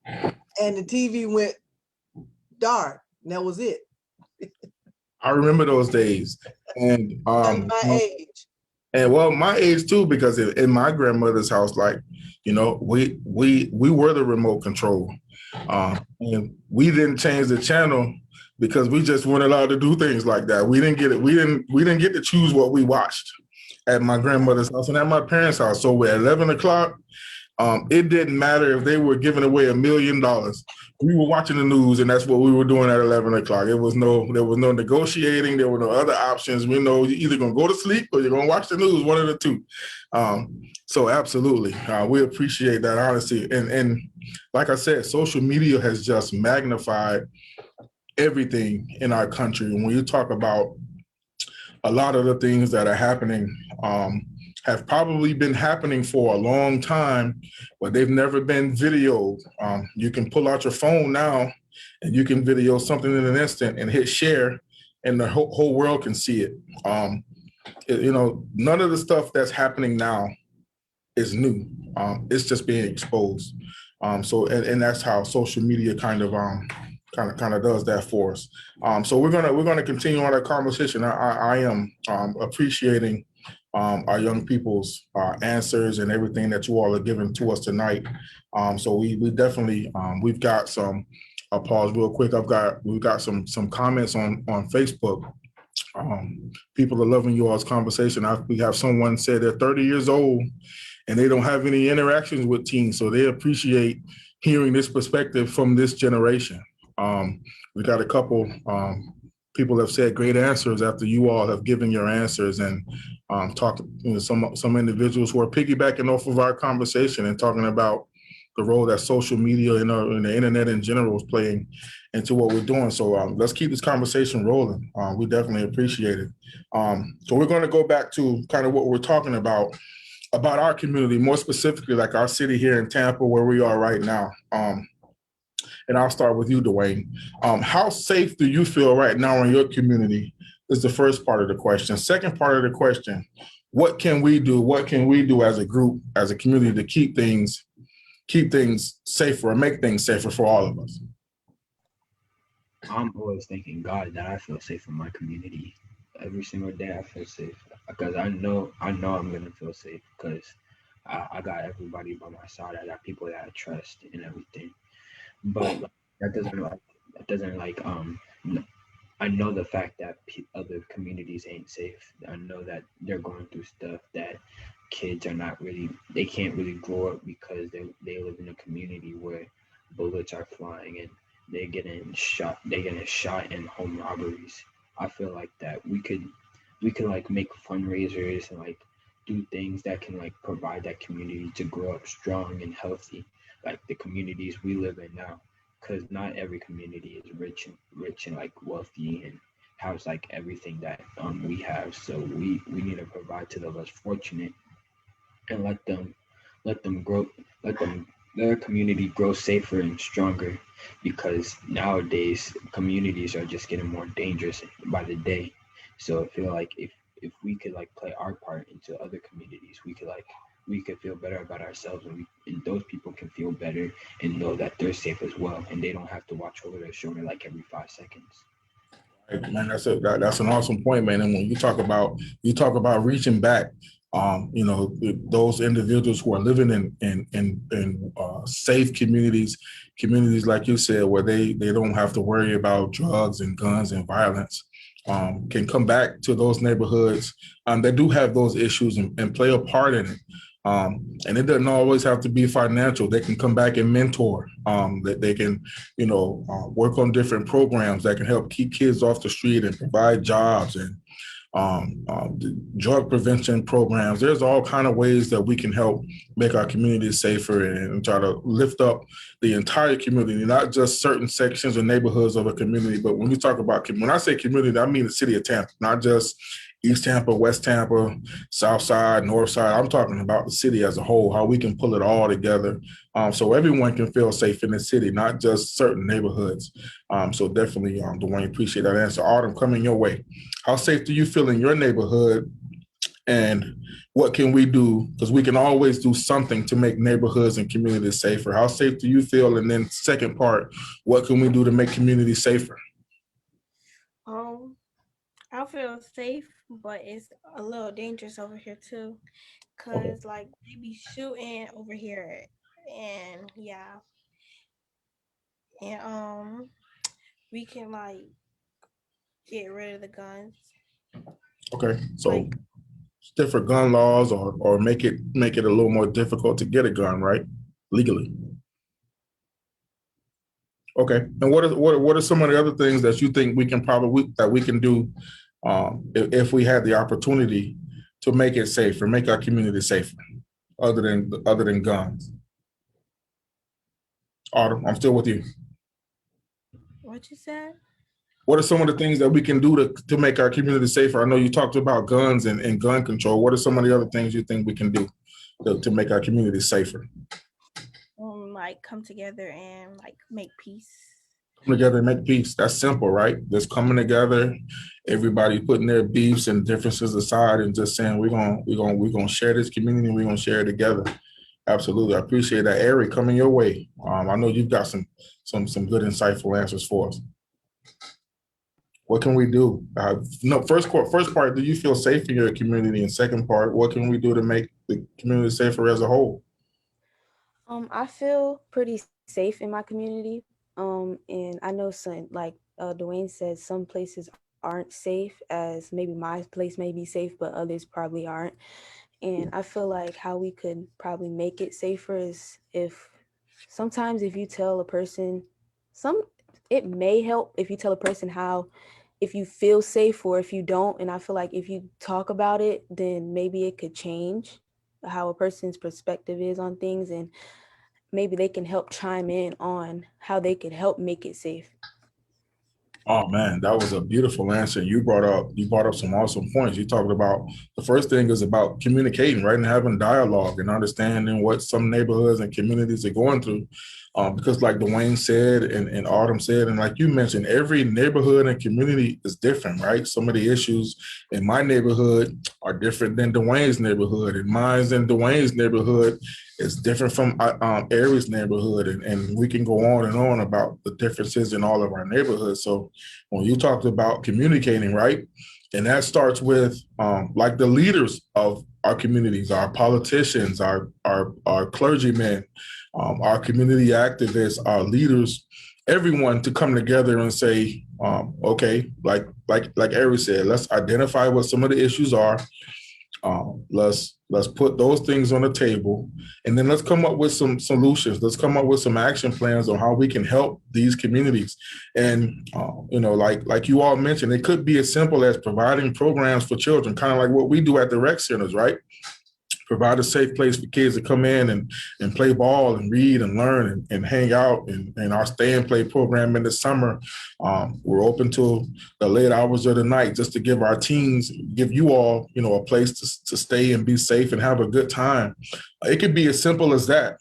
and the TV went dark, and that was it. I remember those days, and my age, and well, my age too, because in my grandmother's house, like we were the remote control, and we didn't change the channel because we just weren't allowed to do things like that. We didn't get it. We didn't get to choose what we watched at my grandmother's house and at my parents' house. So at 11 o'clock. It didn't matter if they were giving away $1 million. We were watching the news, and that's what we were doing at 11 o'clock. There was no negotiating. There were no other options. We know you're either going to go to sleep or you're going to watch the news, one of the two. So absolutely, we appreciate that honesty. And like I said, social media has just magnified everything in our country. And when you talk about a lot of the things that are happening, have probably been happening for a long time, but they've never been videoed. You can pull out your phone now and you can video something in an instant and hit share, and the whole world can see it. none of the stuff that's happening now is new. It's just being exposed. And that's how social media kind of does that for us. So we're gonna continue on that conversation. I am appreciating our young people's answers and everything that you all are giving to us tonight. So we definitely we've got some. I'll pause real quick. We've got some comments on Facebook. People are loving you all's conversation. We have someone said they're 30 years old and they don't have any interactions with teens, so they appreciate hearing this perspective from this generation. We got a couple people have said great answers after you all have given your answers, and talked. Some individuals who are piggybacking off of our conversation and talking about the role that social media and the internet in general is playing into what we're doing. So let's keep this conversation rolling. We definitely appreciate it. So we're going to go back to kind of what we're talking about our community, more specifically like our city here in Tampa, where we are right now. And I'll start with you, Dwayne. How safe do you feel right now in your community is the first part of the question. Second part of the question, what can we do? What can we do as a group, as a community to keep things safer and make things safer for all of us? I'm always thanking God that I feel safe in my community. Every single day I feel safe because I know I'm gonna feel safe because I got everybody by my side. I got people that I trust and everything. But that doesn't I know the fact that other communities ain't safe. I know that they're going through stuff that kids are not really, they can't really grow up because they live in a community where bullets are flying and they're getting shot in home robberies. I feel like that we could like make fundraisers and like do things that can like provide that community to grow up strong and healthy, like the communities we live in now. Because not every community is rich and like wealthy and has like everything that we have. So we need to provide to the less fortunate and let them grow, their community grow safer and stronger, because nowadays communities are just getting more dangerous by the day. So I feel like if we could like play our part into other communities, we could feel better about ourselves, and those people can feel better and know that they're safe as well, and they don't have to watch over their shoulder like every 5 seconds. Man, that's an awesome point, man. And when you talk about reaching back, those individuals who are living in safe communities like you said, where they don't have to worry about drugs and guns and violence, can come back to those neighborhoods that do have those issues and play a part in it. And it doesn't always have to be financial. They can come back and mentor. That they can, work on different programs that can help keep kids off the street and provide jobs and drug prevention programs. There's all kind of ways that we can help make our community safer and try to lift up the entire community, not just certain sections or neighborhoods of a community. But when I say community, I mean the city of Tampa, not just East Tampa, West Tampa, South Side, North Side. I'm talking about the city as a whole, how we can pull it all together so everyone can feel safe in the city, not just certain neighborhoods. So definitely, Dwayne, appreciate that answer. Autumn, coming your way. How safe do you feel in your neighborhood, and what can we do? Because we can always do something to make neighborhoods and communities safer. How safe do you feel? And then second part, what can we do to make communities safer? I feel safe, but it's a little dangerous over here too, cause like they be shooting over here, and yeah, and we can like get rid of the guns. Okay, so Like, different gun laws, or make it a little more difficult to get a gun, right? Legally. Okay, and what are some of the other things that you think we can do if we had the opportunity to make it safer, make our community safer, other than guns? Autumn, I'm still with you. what you said? What are some of the things that we can do to make our community safer? I know you talked about guns and gun control. What are some of the other things you think we can do to make our community safer? Like come together and like make peace. Come together and make peace. That's simple, right? Just coming together, everybody putting their beefs and differences aside and just saying we're gonna share this community and we're gonna share it together. Absolutely. I appreciate that. Eric, coming your way. I know you've got some good insightful answers for us. What can we do? No, first part, do you feel safe in your community? And second part, what can we do to make the community safer as a whole? I feel pretty safe in my community. And I know some, like Dwayne said, some places aren't safe, as maybe my place may be safe, but others probably aren't. And I feel like how we could probably make it safer is if sometimes if you tell a person some, it may help if you tell a person how, if you feel safe or if you don't. And I feel like if you talk about it, then maybe it could change how a person's perspective is on things, and maybe they can help chime in on how they could help make it safe. Oh man, that was a beautiful answer. You brought up some awesome points. You talked about the first thing is about communicating, right, and having dialogue and understanding what some neighborhoods and communities are going through. Because like Dwayne said and Autumn said, and like you mentioned, every neighborhood and community is different, right? Some of the issues in my neighborhood are different than Dwayne's neighborhood, and mine's and Dwayne's neighborhood is different from Aries' neighborhood, and we can go on and on about the differences in all of our neighborhoods. So when you talked about communicating, right, and that starts with like the leaders of our communities, our politicians, our clergymen, our community activists, our leaders, everyone to come together and say, okay, like Aries said, let's identify what some of the issues are. Let's put those things on the table, and then let's come up with some solutions. Let's come up with some action plans on how we can help these communities. And like you all mentioned, it could be as simple as providing programs for children, kind of like what we do at the rec centers, right? Provide a safe place for kids to come in and play ball and read and learn and hang out. And our stay and play program in the summer, we're open till the late hours of the night just to give our teens, give you all, a place to stay and be safe and have a good time. It could be as simple as that,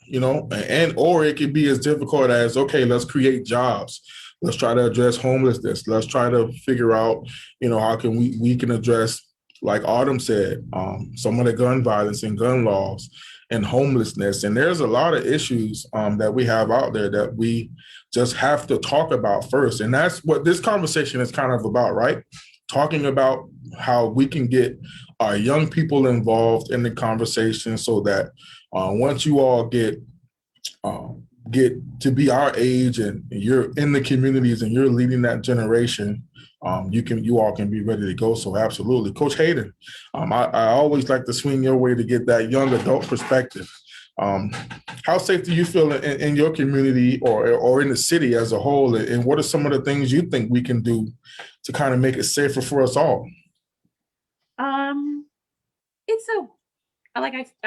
or it could be as difficult as, okay, let's create jobs. Let's try to address homelessness. Let's try to figure out, how can we can address, like Autumn said, some of the gun violence and gun laws and homelessness. And there's a lot of issues that we have out there that we just have to talk about first. And that's what this conversation is kind of about, right? Talking about how we can get our young people involved in the conversation so that once you all get to be our age and you're in the communities and you're leading that generation, you all can be ready to go. So absolutely. Coach Hayden, I always like to swing your way to get that young adult perspective. How safe do you feel in your community or in the city as a whole? And what are some of the things you think we can do to kind of make it safer for us all?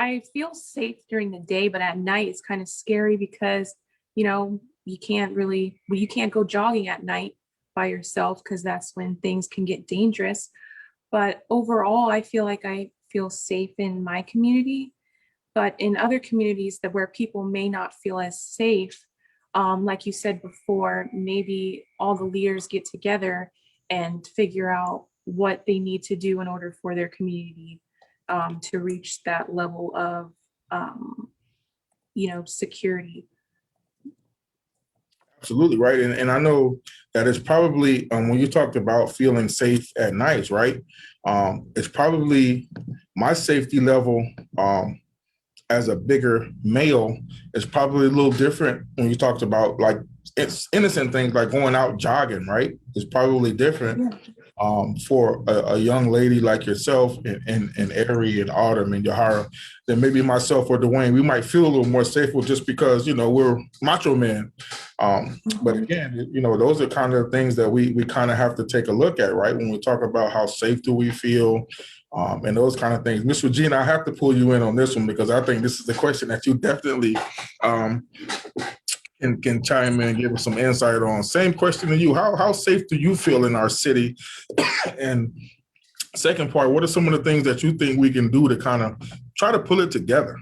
I feel safe during the day, but at night it's kind of scary because, you can't go jogging at night by yourself because that's when things can get dangerous. But overall, I feel like I feel safe in my community, but in other communities where people may not feel as safe, like you said before, maybe all the leaders get together and figure out what they need to do in order for their community to reach that level of, security. Absolutely, right. And I know that it's probably, when you talked about feeling safe at nights, right? It's probably my safety level as a bigger male is probably a little different when you talked about like it's innocent things like going out jogging, right? It's probably different for a young lady like yourself and Ari and Autumn and Yahara than maybe myself or Dwayne. We might feel a little more safer just because, we're macho men. But again, those are kind of things that we kind of have to take a look at, right? When we talk about how safe do we feel and those kind of things. Miss Regina, I have to pull you in on this one because I think this is a question that you definitely can chime in and give us some insight on. Same question to you. How safe do you feel in our city? And second part, what are some of the things that you think we can do to kind of try to pull it together?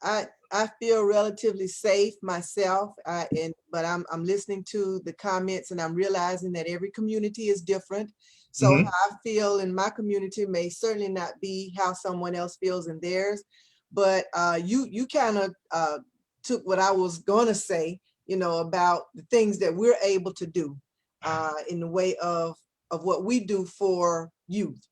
I feel relatively safe myself, but I'm listening to the comments and I'm realizing that every community is different. So Mhm. how I feel in my community may certainly not be how someone else feels in theirs. But you kind of took what I was going to say, about the things that we're able to do in the way of what we do for youth,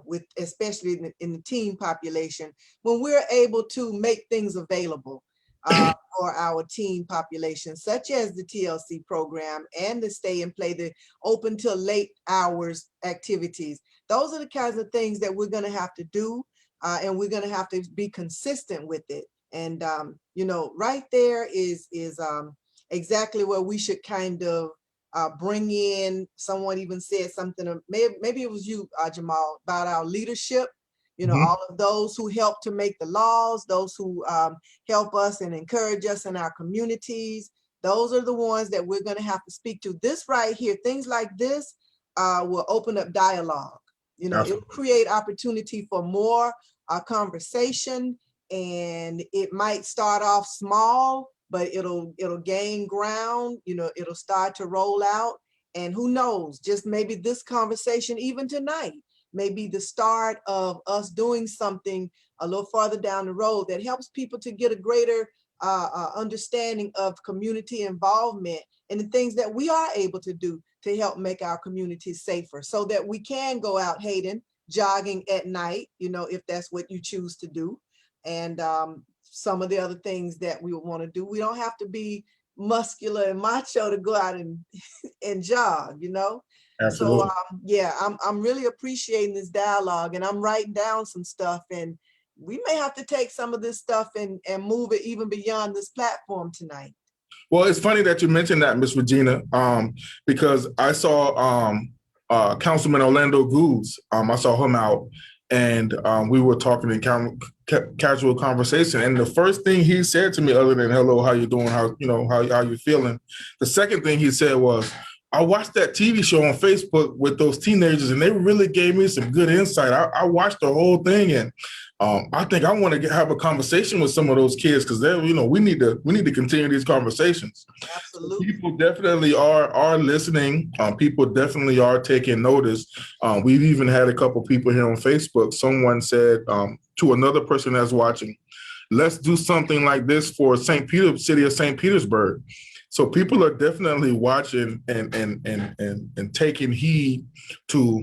with especially in the teen population, when we're able to make things available for our teen population, such as the TLC program and the stay and play, the open till late hours activities. Those are the kinds of things that we're going to have to do, and we're going to have to be consistent with it. And right there is exactly where we should kind of bring in. Someone even said something, maybe it was you, Jamal, about our leadership. Mhm. All of those who help to make the laws, those who help us and encourage us in our communities. Those are the ones that we're going to have to speak to. This right here, things like this will open up dialogue. It'll create opportunity for more conversation, and it might start off small, but it'll gain ground. It'll start to roll out, and who knows, just maybe this conversation even tonight may be the start of us doing something a little farther down the road that helps people to get a greater understanding of community involvement and the things that we are able to do to help make our communities safer, so that we can go out, Hayden, jogging at night, if that's what you choose to do. And some of the other things that we would want to do. We don't have to be muscular and macho to go out and jog, Absolutely. So yeah, I'm really appreciating this dialogue, and I'm writing down some stuff, and we may have to take some of this stuff and move it even beyond this platform tonight. Well, it's funny that you mentioned that, Miss Regina, because I saw Councilman Orlando Goose. I saw him out, and we were talking in casual conversation. And the first thing he said to me, other than "Hello, how you doing? How you feeling?" The second thing he said was, "I watched that TV show on Facebook with those teenagers, and they really gave me some good insight. I watched the whole thing, and I think I want to have a conversation with some of those kids, because they're, we need to continue these conversations." Absolutely. People definitely are listening. People definitely are taking notice. We've even had a couple people here on Facebook. Someone said to another person that's watching, "Let's do something like this for city of St. Petersburg." So people are definitely watching and taking heed to,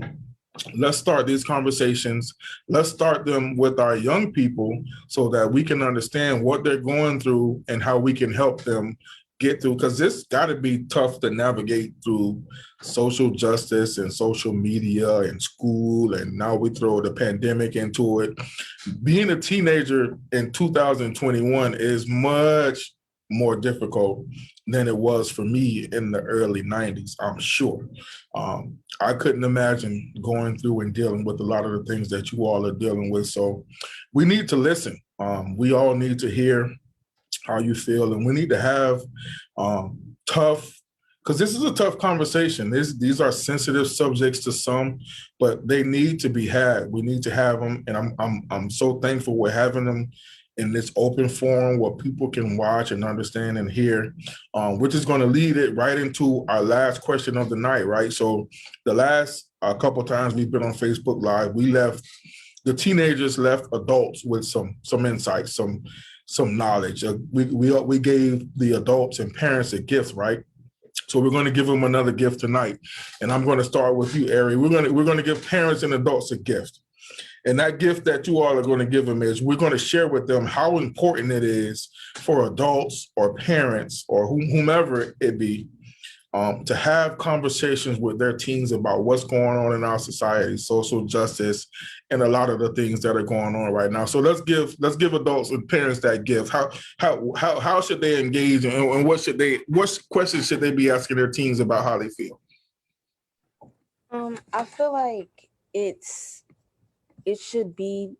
let's start these conversations. Let's start them with our young people so that we can understand what they're going through and how we can help them get through, because this got to be tough to navigate through social justice and social media and school, and now we throw the pandemic into it. Being a teenager in 2021 is much more difficult than it was for me in the early 90s, I'm sure. I couldn't imagine going through and dealing with a lot of the things that you all are dealing with. So we need to listen. We all need to hear how you feel, and we need to have tough, because this is a tough conversation. These are sensitive subjects to some, but they need to be had. We need to have them, and I'm so thankful we're having them in this open forum where people can watch and understand and hear, which is going to lead it right into our last question of the night, right? So the last couple times we've been on Facebook Live, the teenagers left adults with some insights, some knowledge. We gave the adults and parents a gift, right? So we're going to give them another gift tonight, and I'm going to start with you, Ari. We're going to give parents and adults a gift, and that gift that you all are going to give them is, we're going to share with them how important it is for adults or parents or whomever it be, to have conversations with their teens about what's going on in our society, social justice, and a lot of the things that are going on right now. So let's give adults and parents that gift. How should they engage, and what questions should they be asking their teens about how they feel? I feel like it should be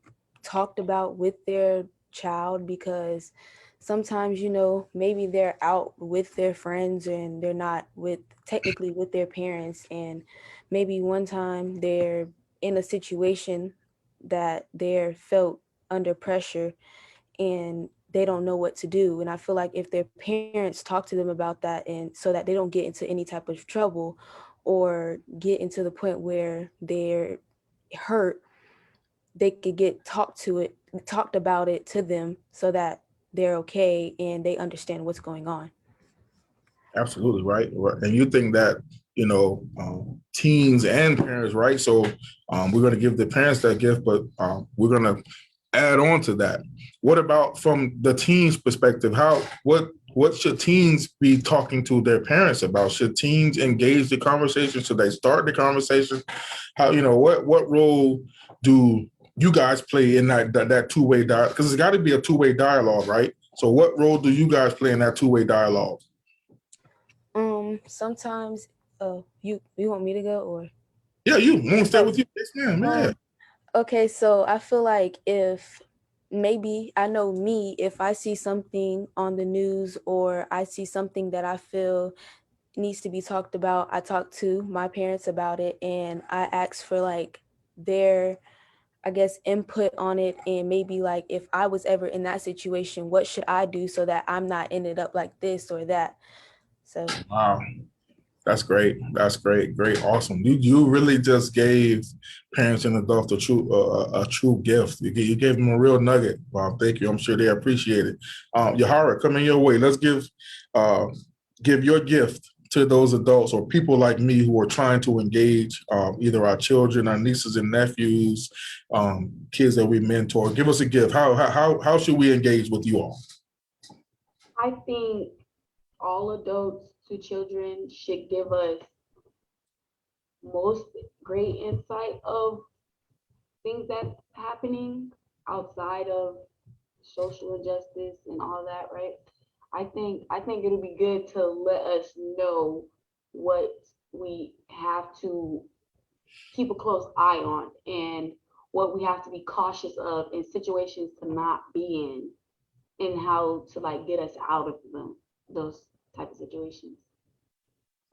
talked about with their child, because sometimes, maybe they're out with their friends and they're not technically with their parents, and maybe one time they're in a situation that they're felt under pressure, and they don't know what to do. And I feel like if their parents talk to them about that, and so that they don't get into any type of trouble or get into the point where they're hurt, they could get talked about it to them so that they're okay and they understand what's going on. Absolutely right. And you think that, teens and parents, right? So we're going to give the parents that gift, but we're going to add on to that. What about from the teens' perspective? What should teens be talking to their parents about? Should teens engage the conversation? Should they start the conversation? How, what role do you guys play in that two-way dialogue? Because it's got to be a two-way dialogue, right? So what role do you guys play in that two-way dialogue? Sometimes, you want me to go, or? Yeah, you want to stay with you? Yes, ma'am. Yeah. Okay, so I feel like if maybe, I know me, if I see something on the news or I see something that I feel needs to be talked about, I talk to my parents about it and I ask for like their, I guess, input on it. And maybe like if I was ever in that situation, what should I do so that I'm not ended up like this or that? So Wow. That's great. That's great. Great. Awesome. You really just gave parents and adults a true gift. You gave them a real nugget. Thank you. I'm sure they appreciate it. Yahara, coming your way. Let's give your gift to those adults or people like me who are trying to engage either our children, our nieces and nephews, kids that we mentor. Give us a gift. How should we engage with you all? I think all adults to children should give us most great insight of things that's happening outside of social injustice and all that, right? I think it'll be good to let us know what we have to keep a close eye on and what we have to be cautious of in situations to not be in and how to like get us out of those type of situations.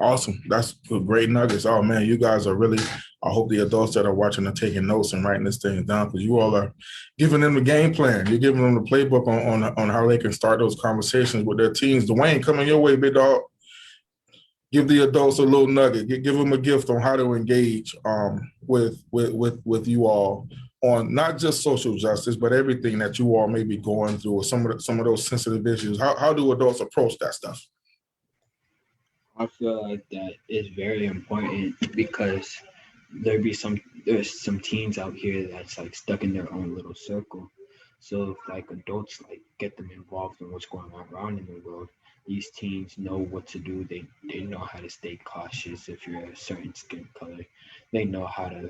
Awesome. That's great nuggets. Oh man, you guys are really, I hope the adults that are watching are taking notes and writing this thing down, because you all are giving them the game plan. You're giving them the playbook on how they can start those conversations with their teens. Dwayne, coming your way, big dog. Give the adults a little nugget. Give them a gift on how to engage with you all on not just social justice, but everything that you all may be going through, or some of those sensitive issues. How do adults approach that stuff? I feel like that is very important because there's some teens out here that's like stuck in their own little circle. So if like adults like get them involved in what's going on around in the world, these teens know what to do. They know how to stay cautious if you're a certain skin color. They know how to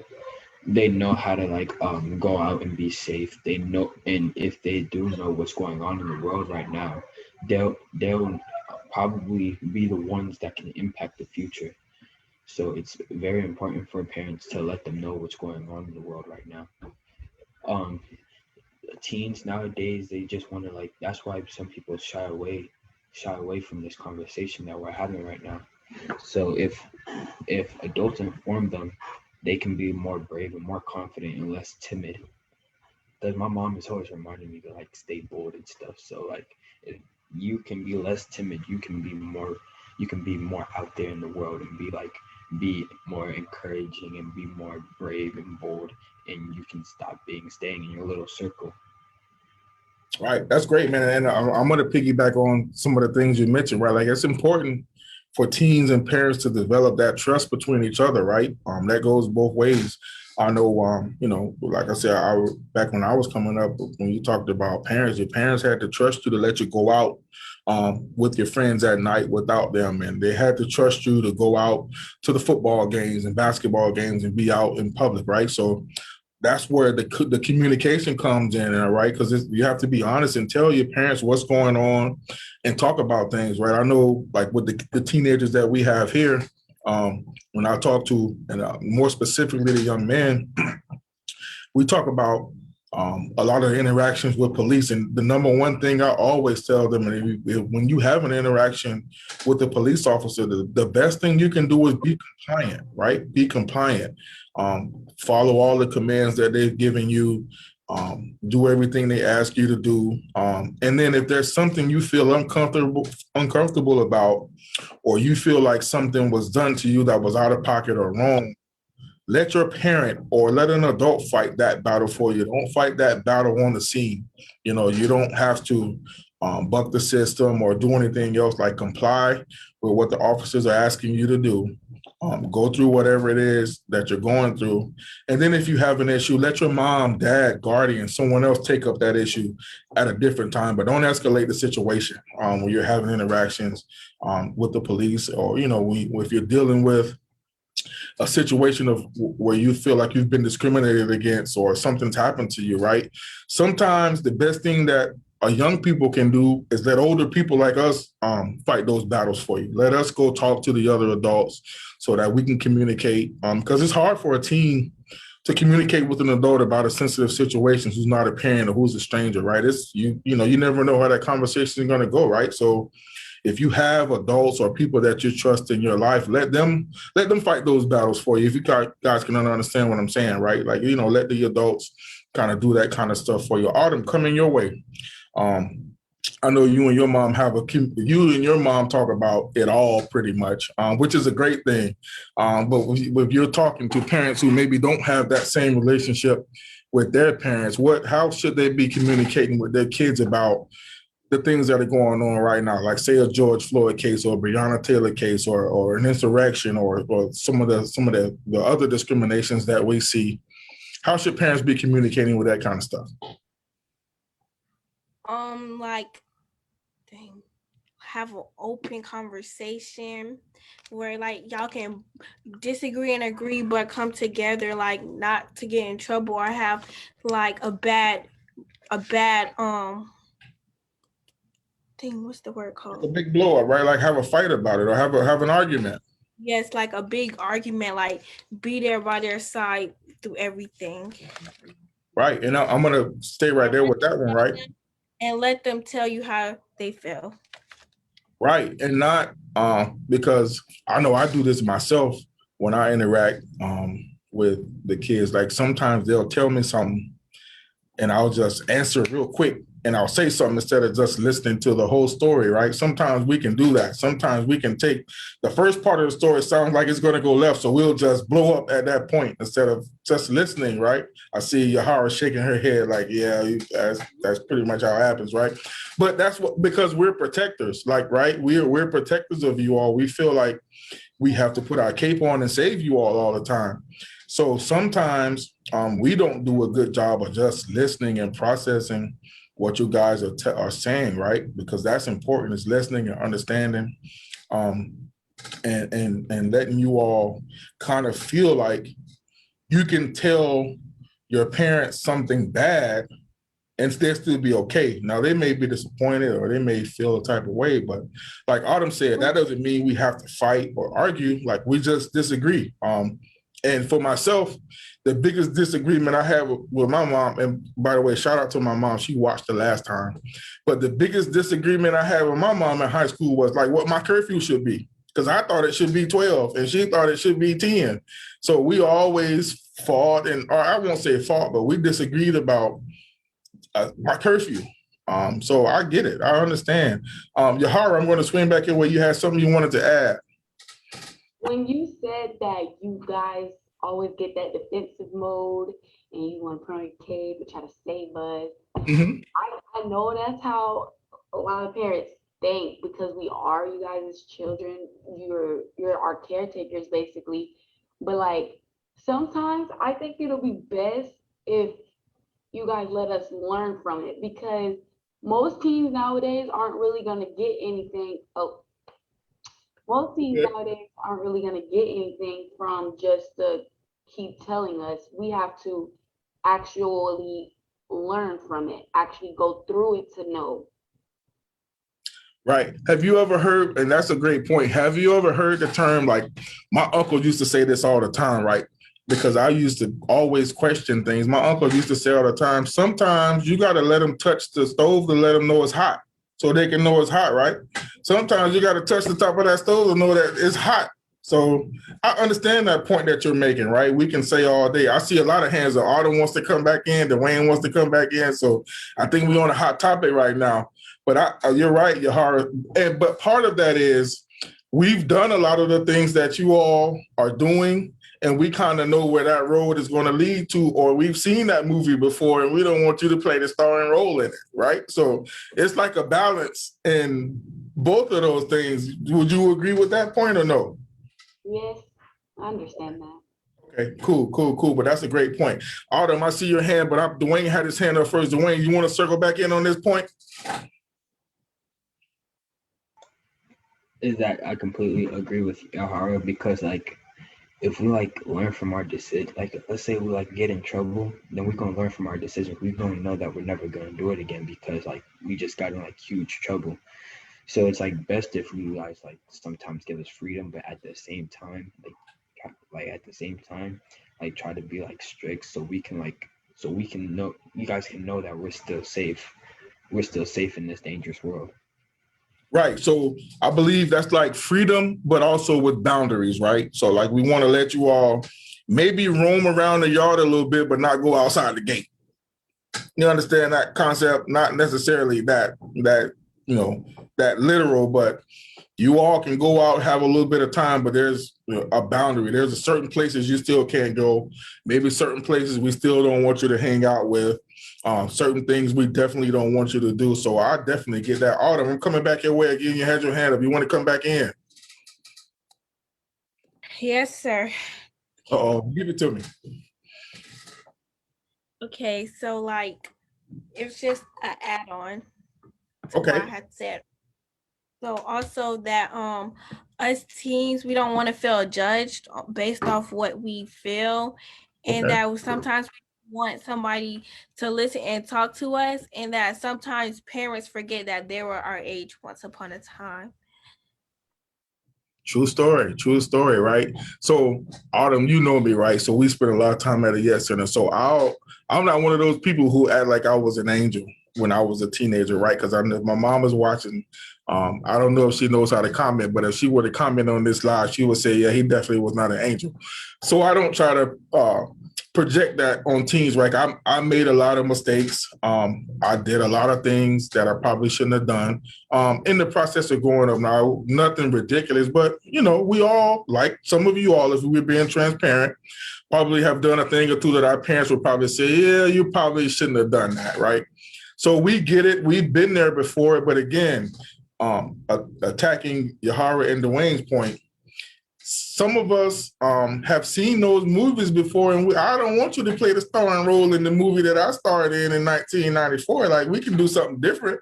like go out and be safe. They know, and if they do know what's going on in the world right now, they'll probably be the ones that can impact the future. So it's very important for parents to let them know what's going on in the world right now. Teens nowadays, they just want to like, that's why some people shy away from this conversation that we're having right now. So if adults inform them, they can be more brave and more confident and less timid. Because my mom is always reminding me to like stay bold and stuff. So like if you can be less timid, you can be more out there in the world and be more encouraging and be more brave and bold, and you can stop staying in your little circle. Right. That's great, man. And I'm going to piggyback on some of the things you mentioned, right? Like it's important for teens and parents to develop that trust between each other, right? That goes both ways. I know, like I said, back when I was coming up, when you talked about parents, your parents had to trust you to let you go out with your friends at night without them. And they had to trust you to go out to the football games and basketball games and be out in public, right? So that's where the communication comes in, right? Because you have to be honest and tell your parents what's going on and talk about things, right? I know, like with the teenagers that we have here, when I talk to, and more specifically the young men, we talk about a lot of interactions with police. And the number one thing I always tell them, when you have an interaction with the police officer, the best thing you can do is be compliant, right? Be compliant. Follow all the commands that they've given you. Do everything they ask you to do. And then if there's something you feel uncomfortable about, or you feel like something was done to you that was out of pocket or wrong, let your parent or let an adult fight that battle for you. Don't fight that battle on the scene. You know, you don't have to buck the system or do anything else, like comply with what the officers are asking you to do. Go through whatever it is that you're going through. And then if you have an issue, let your mom, dad, guardian, someone else take up that issue at a different time, but don't escalate the situation when you're having interactions with the police, or, you know, if you're dealing with a situation of where you feel like you've been discriminated against or something's happened to you, right? Sometimes the best thing that young people can do is let older people like us fight those battles for you. Let us go talk to the other adults so that we can communicate, because it's hard for a teen to communicate with an adult about a sensitive situation who's not a parent or who's a stranger, right? It's you know, you never know how that conversation is going to go, right? So if you have adults or people that you trust in your life, let them fight those battles for you. If you guys can understand what I'm saying, right? Like, you know, let the adults kind of do that kind of stuff for you. Autumn, coming your way. I know you and your mom talk about it all pretty much, which is a great thing. But if you're talking to parents who maybe don't have that same relationship with their parents, how should they be communicating with their kids about the things that are going on right now, like say a George Floyd case or a Breonna Taylor case or an insurrection or some of the other discriminations that we see? How should parents be communicating with that kind of stuff? Have an open conversation where like y'all can disagree and agree, but come together, like not to get in trouble or have like a bad thing. What's the word called? A big blow up, right? Like have a fight about it or have an argument. Yes, like a big argument, like be there by their side through everything. Right, and I'm gonna stay right there with that one, right? And let them tell you how they feel. Right, and not because I know I do this myself when I interact with the kids. Like sometimes they'll tell me something and I'll just answer real quick and I'll say something instead of just listening to the whole story, right? Sometimes we can do that. Sometimes we can take the first part of the story, sounds like it's going to go left, so we'll just blow up at that point instead of just listening, right? I see Yahara shaking her head like, yeah, that's pretty much how it happens, right? But that's because we're protectors, like, right? We're protectors of you all. We feel like we have to put our cape on and save you all the time. So sometimes we don't do a good job of just listening and processing what you guys are saying, right? Because that's important, is listening and understanding, and letting you all kind of feel like you can tell your parents something bad and they'll still be okay. Now, they may be disappointed or they may feel a type of way, but like Autumn said, that doesn't mean we have to fight or argue. Like, we just disagree. And for myself, the biggest disagreement I have with my mom, and by the way, shout out to my mom, she watched the last time, but the biggest disagreement I had with my mom in high school was like what my curfew should be, because I thought it should be 12 and she thought it should be 10. So we always fought, or I won't say fought, but we disagreed about my curfew. So I get it. I understand. Yahara, I'm going to swing back in where you had something you wanted to add. When you said that you guys always get that defensive mode and you want to put on your cape and try to save us, I know that's how a lot of parents think, because we are you guys' children. You're our caretakers basically. But like sometimes I think it'll be best if you guys let us learn from it, because most teens nowadays aren't really gonna get anything. Most teens nowadays aren't really gonna get anything from just to keep telling us. We have to actually learn from it, actually go through it to know. Right. Have you ever heard, and that's a great point, have you ever heard the term, like my uncle used to say this all the time, right? Because I used to always question things. My uncle used to say all the time, sometimes you got to let them touch the stove to let them know it's hot, so they can know it's hot, right? Sometimes you got to touch the top of that stove to know that it's hot, So I understand that point that you're making, right? We can say all day. I see a lot of hands. Arden wants to come back in. Dwayne wants to come back in. So I think we're on a hot topic right now. But you're right, Yahara. But part of that is we've done a lot of the things that you all are doing, and we kind of know where that road is going to lead to, or we've seen that movie before, and we don't want you to play the starring role in it, right? So it's like a balance in both of those things. Would you agree with that point or no? Yes, I understand that. Okay, cool. But that's a great point. Autumn, I see your hand, but Dwayne had his hand up first. Dwayne, you want to circle back in on this point? Is that I completely agree with Yahara, because like if we like learn from our decision, like let's say we like get in trouble, then we're gonna learn from our decisions. We're gonna know that we're never gonna do it again because like we just got in like huge trouble. So it's like best if you guys like sometimes give us freedom, but at the same time, like try to be like strict so we can know, you guys can know that we're still safe. We're still safe in this dangerous world. Right. So I believe that's like freedom, but also with boundaries, right? So like we want to let you all maybe roam around the yard a little bit, but not go outside the gate. You understand that concept? Not necessarily that that literal, but you all can go out, have a little bit of time, but there's a boundary. There's a certain places you still can't go. Maybe certain places we still don't want you to hang out with. Certain things we definitely don't want you to do. So I definitely get that. Autumn, I'm coming back your way again. You had your hand up. You want to come back in? Yes, sir. Give it to me. Okay, so like it's just an add-on to Okay. what I had said. So also that us teens, we don't want to feel judged based off what we feel, and Okay. that sometimes we want somebody to listen and talk to us, and that sometimes parents forget that they were our age once upon a time. True story, right? So Autumn, you know me, right? So we spent a lot of time at a Yes Center. So I'm not one of those people who act like I was an angel when I was a teenager, right? Because my mom is watching. I don't know if she knows how to comment, but if she were to comment on this live, she would say, yeah, he definitely was not an angel. So I don't try to project that on teens, right? I made a lot of mistakes. I did a lot of things that I probably shouldn't have done. In the process of growing up now, nothing ridiculous, but we all, like some of you all, if we're being transparent, probably have done a thing or two that our parents would probably say, yeah, you probably shouldn't have done that, right? So we get it. We've been there before. But again, attacking Yahara and Dwayne's point, some of us have seen those movies before, and I don't want you to play the starring role in the movie that I starred in 1994. Like, we can do something different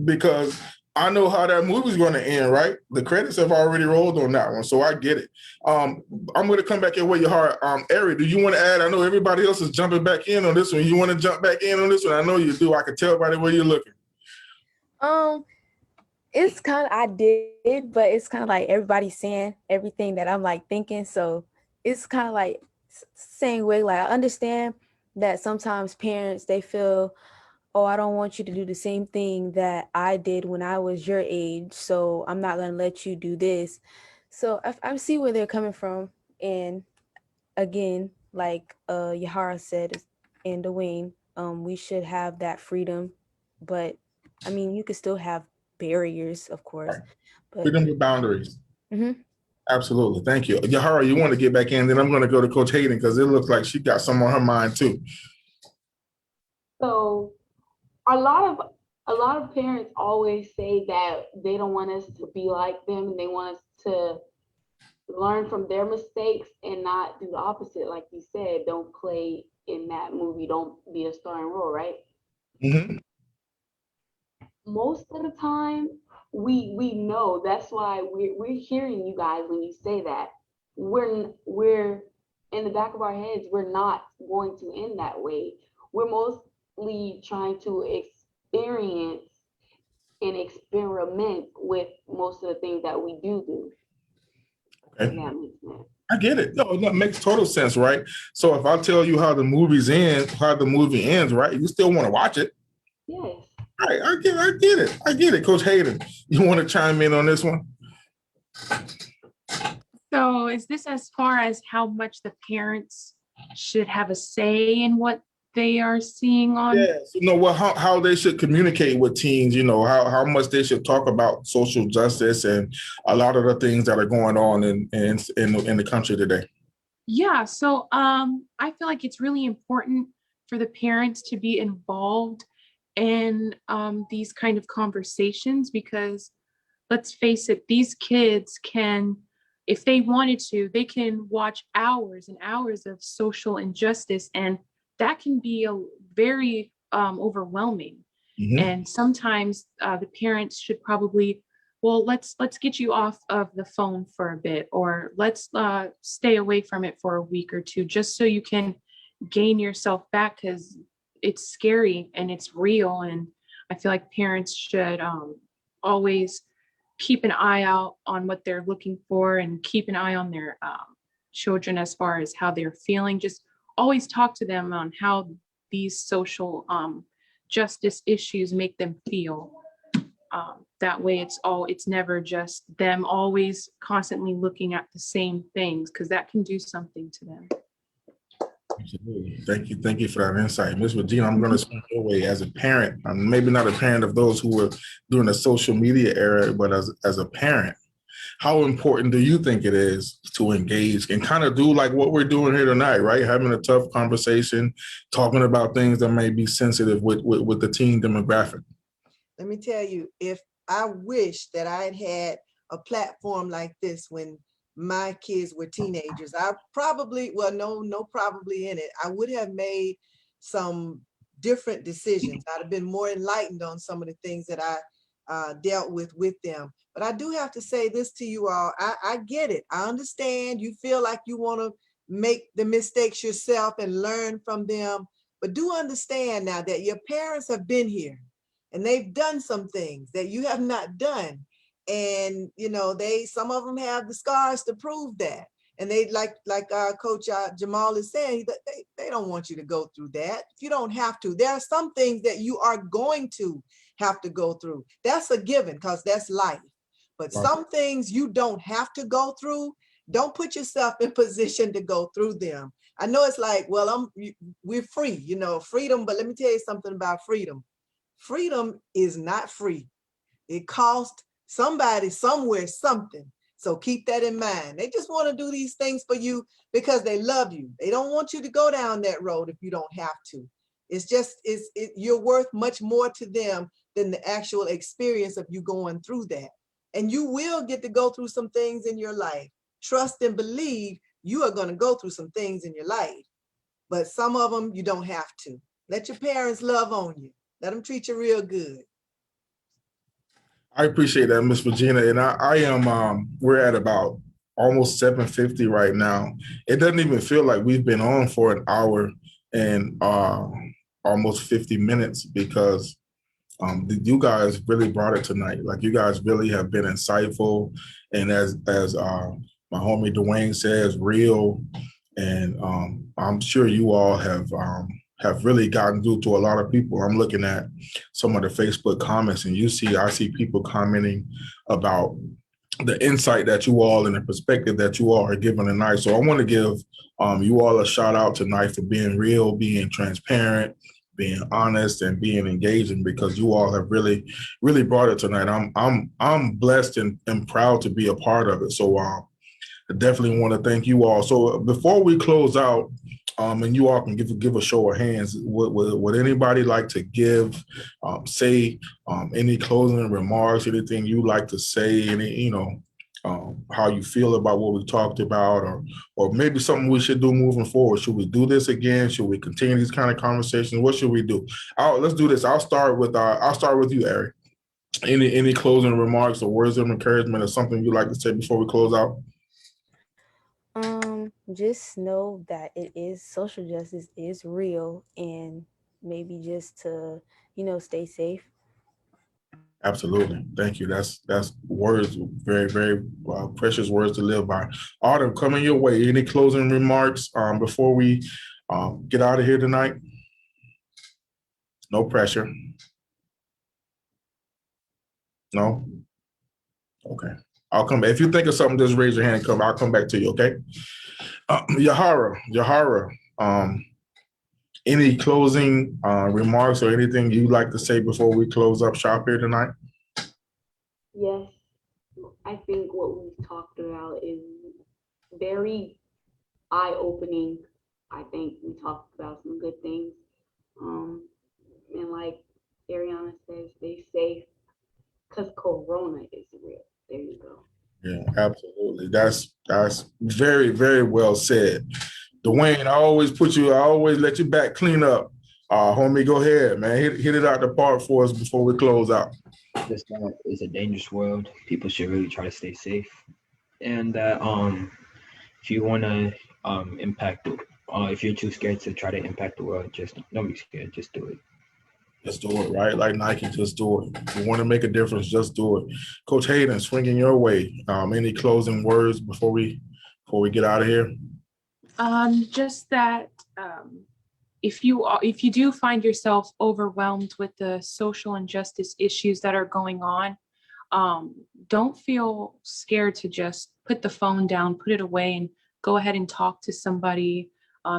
because I know how that movie's going to end, right? The credits have already rolled on that one, so I get it. I'm going to come back your way, Yahara. Ari, do you want to add? I know everybody else is jumping back in on this one. You want to jump back in on this one? I know you do. I can tell by the way you're looking. It's kind of, I did, but it's kind of like everybody's saying everything that I'm like thinking. So it's kind of like same way. Like, I understand that sometimes parents, they feel, oh, I don't want you to do the same thing that I did when I was your age, so I'm not going to let you do this. So I see where they're coming from. And again, like Yahara said, and Dwayne, we should have that freedom. But I mean, you could still have barriers, of course. Right. But Freedom with boundaries. Mm-hmm. Absolutely. Thank you. Yahara, you want to get back in, then I'm going to go to Coach Hayden because it looks like she got some on her mind too. So a lot of parents always say that they don't want us to be like them, and they want us to learn from their mistakes and not do the opposite. Like you said, don't play in that movie, don't be a starring role, right? Mm-hmm. Most of the time, we know. That's why we're hearing you guys when you say that. We're in the back of our heads, we're not going to end that way. We're mostly trying to experience and experiment with most of the things that we do. Okay. Yeah, makes sense. I get it. No, that makes total sense, right? So if I tell you how the movie ends, right, you still want to watch it. Yes. Right, I get it. Coach Hayden, you want to chime in on this one? So is this as far as how much the parents should have a say in what they are seeing on? Yes, how they should communicate with teens, how much they should talk about social justice and a lot of the things that are going on in the country today. Yeah, so I feel like it's really important for the parents to be involved in these kind of conversations, because let's face it, these kids can, if they wanted to, they can watch hours and hours of social injustice, and that can be a very overwhelming. Mhm. And sometimes the parents should probably, well, let's get you off of the phone for a bit, or let's stay away from it for a week or two, just so you can gain yourself back, because it's scary and it's real. And I feel like parents should always keep an eye out on what they're looking for, and keep an eye on their children as far as how they're feeling. Just always talk to them on how these social justice issues make them feel. That way it's never just them always constantly looking at the same things, because that can do something to them. Absolutely. Thank you for that insight. Ms. Regina, I'm going to swing your way as a parent. I'm maybe not a parent of those who were during the social media era, but as a parent, how important do you think it is to engage and kind of do like what we're doing here tonight, right? Having a tough conversation, talking about things that may be sensitive with the teen demographic. Let me tell you, if I wish that I had a platform like this when my kids were teenagers, I probably, well, no probably in it, I would have made some different decisions. I'd have been more enlightened on some of the things that I dealt with them. But I do have to say this to you all. I get it. I understand you feel like you want to make the mistakes yourself and learn from them. But do understand now that your parents have been here and they've done some things that you have not done. And, some of them have the scars to prove that. And they like Coach Jamal is saying, they don't want you to go through that. You don't have to. There are some things that you are going to have to go through. That's a given, because that's life. But some things you don't have to go through. Don't put yourself in position to go through them. I know it's like, well, we're free, freedom. But let me tell you something about freedom. Freedom is not free. It costs somebody somewhere something. So keep that in mind. They just want to do these things for you because they love you. They don't want you to go down that road if you don't have to. It's just, you're worth much more to them than the actual experience of you going through that. And you will get to go through some things in your life. Trust and believe you are going to go through some things in your life. But some of them you don't have to. Let your parents love on you. Let them treat you real good. I appreciate that, Miss Regina. And I am, we're at about almost 7:50 right now. It doesn't even feel like we've been on for an hour and almost 50 minutes, because you guys really brought it tonight. Like, you guys really have been insightful. And as my homie Dwayne says, real. And I'm sure you all have really gotten through to a lot of people. I'm looking at some of the Facebook comments, and I see people commenting about the insight that you all and the perspective that you all are giving tonight. So I want to give you all a shout out tonight for being real, being transparent, being honest, and being engaging, because you all have really, really brought it tonight. I'm blessed and proud to be a part of it. So I definitely want to thank you all. So before we close out, and you all can give a show of hands, would anybody like to say any closing remarks, anything you like to say, any, how you feel about what we talked about, or maybe something we should do moving forward? Should we do this again? Should we continue these kind of conversations? What should we do? Let's do this. I'll start with you, Eric. Any closing remarks or words of encouragement, or something you'd like to say before we close out? Just know that social justice is real, and maybe just to, stay safe. Absolutely. Thank you. That's words, very, very precious words to live by. Autumn, coming your way. Any closing remarks before we get out of here tonight? No pressure. No? Okay. I'll come back. If you think of something, just raise your hand and come. I'll come back to you, okay? Yahara, any closing remarks or anything you'd like to say before we close up shop here tonight? Yes, I think what we've talked about is very eye-opening. I think we talked about some good things. And like Ariana says, stay safe because Corona is real. There you go. Yeah, absolutely. That's very, very well said. Dwayne, I always let you back clean up. Homie, go ahead, man. Hit it out the park for us before we close out. Just that it's a dangerous world. People should really try to stay safe. And if you want to impact it, if you're too scared to try to impact the world, just don't be scared. Just do it. Just do it, right? Like Nike, just do it. If you want to make a difference, just do it. Coach Hayden, swinging your way. Any closing words before we get out of here? Just that if you do find yourself overwhelmed with the social injustice issues that are going on, don't feel scared to just put the phone down, put it away, and go ahead and talk to somebody,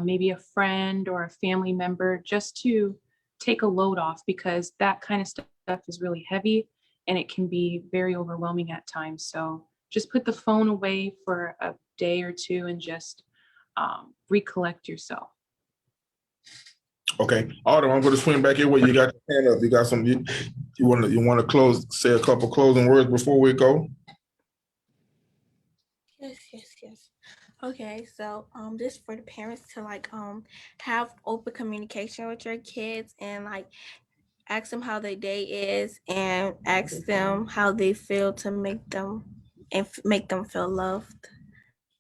maybe a friend or a family member, just to take a load off, because that kind of stuff is really heavy and it can be very overwhelming at times. So just put the phone away for a day or two and just recollect yourself. Okay, Autumn, I'm going to swing back your way. You got your hand up. You got some. You want to close? Say a couple closing words before we go. Yes. Okay, so this for the parents to have open communication with your kids and ask them how their day is and ask them how they feel to make them feel loved.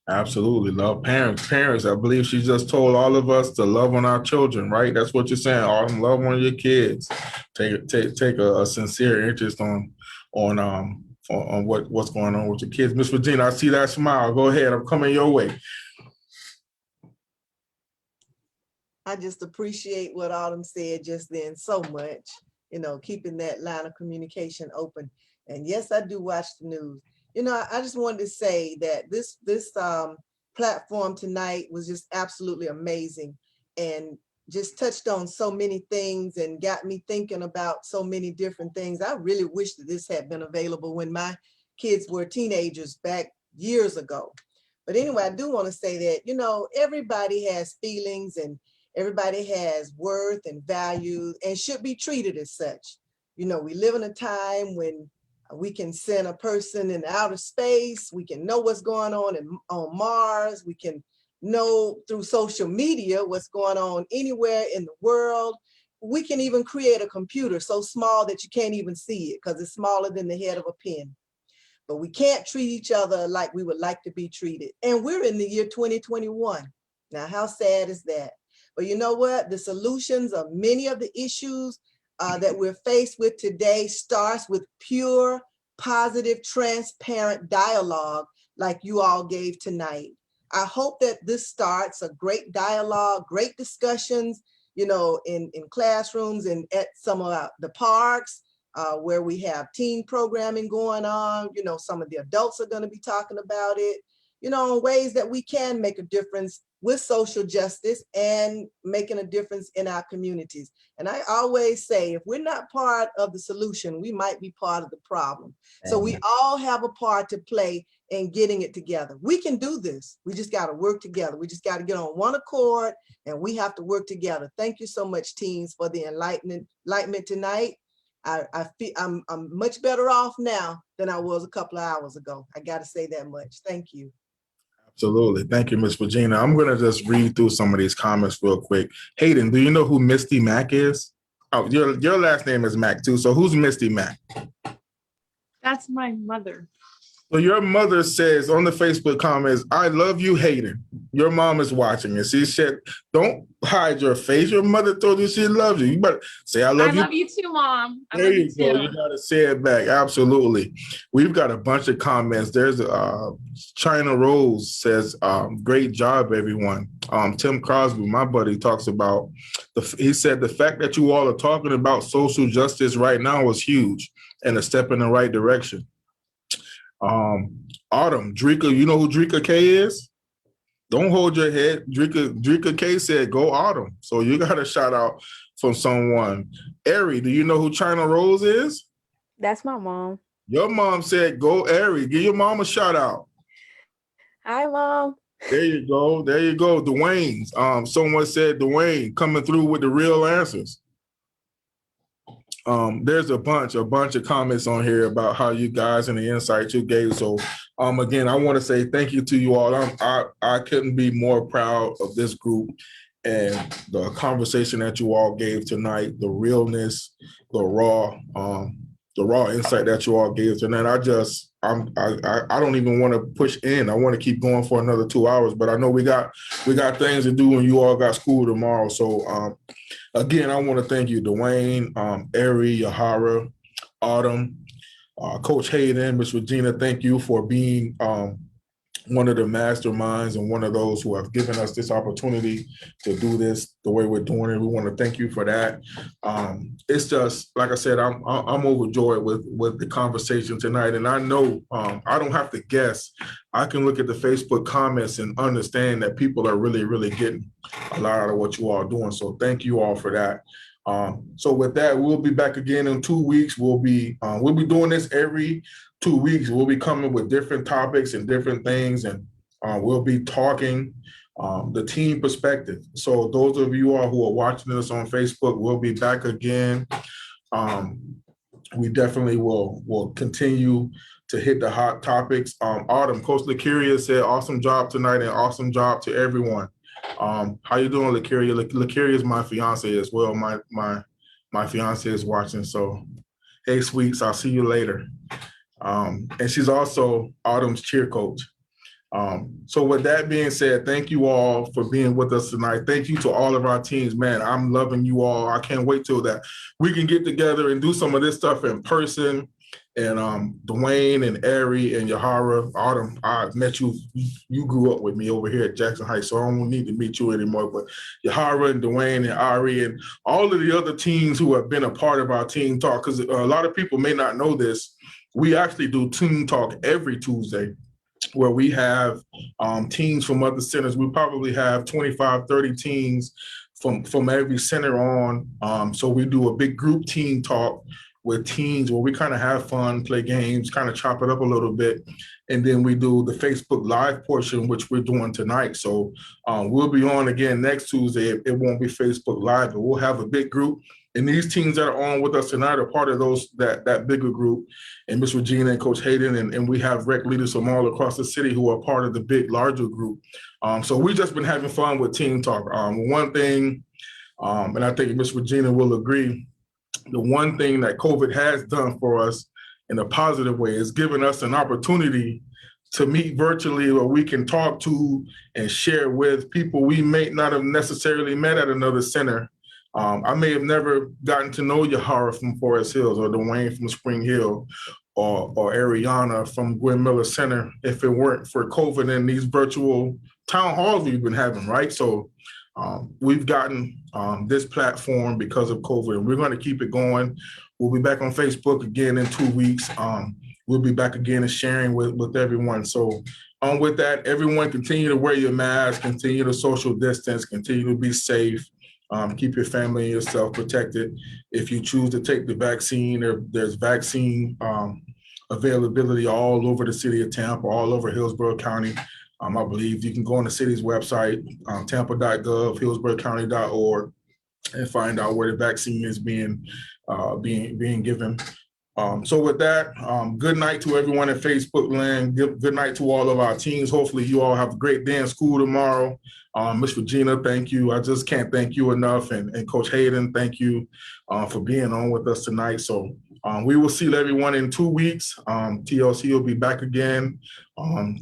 Absolutely. Love parents. I believe she just told all of us to love on our children, right? That's what you're saying. Autumn, love on your kids. Take a sincere interest on what's going on with your kids. Miss Regina, I see that smile. Go ahead. I'm coming your way. I just appreciate what Autumn said just then so much, keeping that line of communication open. And yes, I do watch the news. I just wanted to say that this platform tonight was just absolutely amazing and just touched on so many things and got me thinking about so many different things. I really wish that this had been available when my kids were teenagers back years ago. But anyway, I do want to say that, everybody has feelings and everybody has worth and value and should be treated as such. We live in a time when we can send a person in outer space. We can know what's going on Mars. We can know through social media what's going on anywhere in the world. We can even create a computer so small that you can't even see it because it's smaller than the head of a pin. But we can't treat each other like we would like to be treated. And we're in the year 2021. Now, how sad is that? But you know what? The solutions of many of the issues that we're faced with today starts with pure, positive, transparent dialogue like you all gave tonight. I hope that this starts a great dialogue, great discussions, in classrooms and at some of the parks where we have teen programming going on. Some of the adults are going to be talking about it, in ways that we can make a difference with social justice and making a difference in our communities. And I always say, if we're not part of the solution, we might be part of the problem. So we all have a part to play in getting it together. We can do this. We just got to work together. We just got to get on one accord and we have to work together. Thank you so much, teens, for the enlightenment tonight. I feel I'm much better off now than I was a couple of hours ago. I got to say that much. Thank you. Absolutely. Thank you, Ms. Regina. I'm going to just read through some of these comments real quick. Hayden, do you know who Misty Mack is? Oh, your last name is Mack too. So who's Misty Mack? That's my mother. So your mother says on the Facebook comments, "I love you, Hayden." Your mom is watching and she said, "Don't hide your face. Your mother told you she loves you. You better say, I love you." I love you too, Mom. There you go. You got to say it back. Absolutely. We've got a bunch of comments. There's China Rose says, "Great job, everyone." Tim Crosby, my buddy, talks about, he said, "The fact that you all are talking about social justice right now is huge and a step in the right direction." Autumn, Drika, you know who Drika K is? Don't hold your head. Drika K said, go Autumn. So you got a shout out from someone. Ari, do you know who China Rose is? That's my mom. Your mom said, go Ari. Give your mom a shout out. Hi, Mom. There you go. There you go. Dwayne's. Someone said Dwayne coming through with the real answers. There's a bunch of comments on here about how you guys and the insights you gave. So again, I want to say thank you to you all. I couldn't be more proud of this group and the conversation that you all gave tonight, the realness, the raw insight that you all gave tonight. I don't even want to push in. I want to keep going for another 2 hours, but I know we got things to do and you all got school tomorrow. So again, I want to thank you, Dwayne, Ari, Yahara, Autumn, Coach Hayden, Ms. Regina. Thank you for being one of the masterminds and one of those who have given us this opportunity to do this the way we're doing it. We want to thank you for that. It's just, like I said, I'm overjoyed with the conversation tonight. And I know I don't have to guess. I can look at the Facebook comments and understand that people are really, really getting a lot out of what you all are doing. So thank you all for that. So with that, we'll be back again in 2 weeks. We'll be doing this every 2 weeks. We'll be coming with different topics and different things, and we'll be talking the team perspective. So those of you all who are watching us on Facebook, we'll be back again. We definitely will continue to hit the hot topics. Autumn, Coach Lakiria said, awesome job tonight and awesome job to everyone. How you doing, Lakiria? Lakiria is my fiance as well. My fiance is watching. So, hey, sweets, I'll see you later. And she's also Autumn's cheer coach. So with that being said, thank you all for being with us tonight. Thank you to all of our teams. Man, I'm loving you all. I can't wait till that we can get together and do some of this stuff in person. And Dwayne and Ari and Yahara, Autumn, I met you. You grew up with me over here at Jackson Heights, so I don't need to meet you anymore. But Yahara and Dwayne and Ari and all of the other teams who have been a part of our team talk, because a lot of people may not know this. We actually do team talk every Tuesday, where we have teams from other centers. We probably have 25, 30 teams from every center on. So we do a big group team talk with teams where we kind of have fun, play games, kind of chop it up a little bit. And then we do the Facebook Live portion, which we're doing tonight. So we'll be on again next Tuesday. It won't be Facebook Live, but we'll have a big group. And these teams that are on with us tonight are part of that bigger group. And Ms. Regina and Coach Hayden, and we have rec leaders from all across the city who are part of the big, larger group. So we've just been having fun with Team Talk. One thing, and I think Ms. Regina will agree, the one thing that COVID has done for us in a positive way is given us an opportunity to meet virtually, where we can talk to and share with people we may not have necessarily met at another center. I may have never gotten to know Yahara from Forest Hills, or Dwayne from Spring Hill, or Ariana from Gwen Miller Center if it weren't for COVID and these virtual town halls we've been having, right? So we've gotten this platform because of COVID, and we're going to keep it going. We'll be back on Facebook again in 2 weeks. We'll be back again and sharing with everyone. So with that, everyone continue to wear your mask, continue to social distance, continue to be safe. Keep your family and yourself protected. If you choose to take the vaccine, there's vaccine availability all over the city of Tampa, all over Hillsborough County. I believe you can go on the city's website, tampa.gov, hillsboroughcounty.org, and find out where the vaccine is being given. So with that, good night to everyone in Facebook land. Good night to all of our teams. Hopefully you all have a great day in school tomorrow. Ms. Regina, thank you. I just can't thank you enough. And Coach Hayden, thank you for being on with us tonight. So we will see everyone in 2 weeks. TLC will be back again.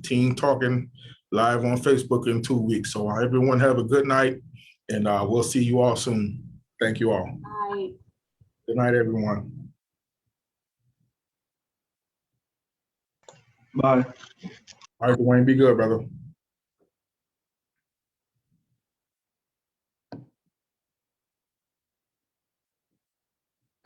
Team Talking live on Facebook in 2 weeks. So everyone have a good night, and we'll see you all soon. Thank you all. Bye. Good night, everyone. Bye. All right, Dwayne, be good, brother.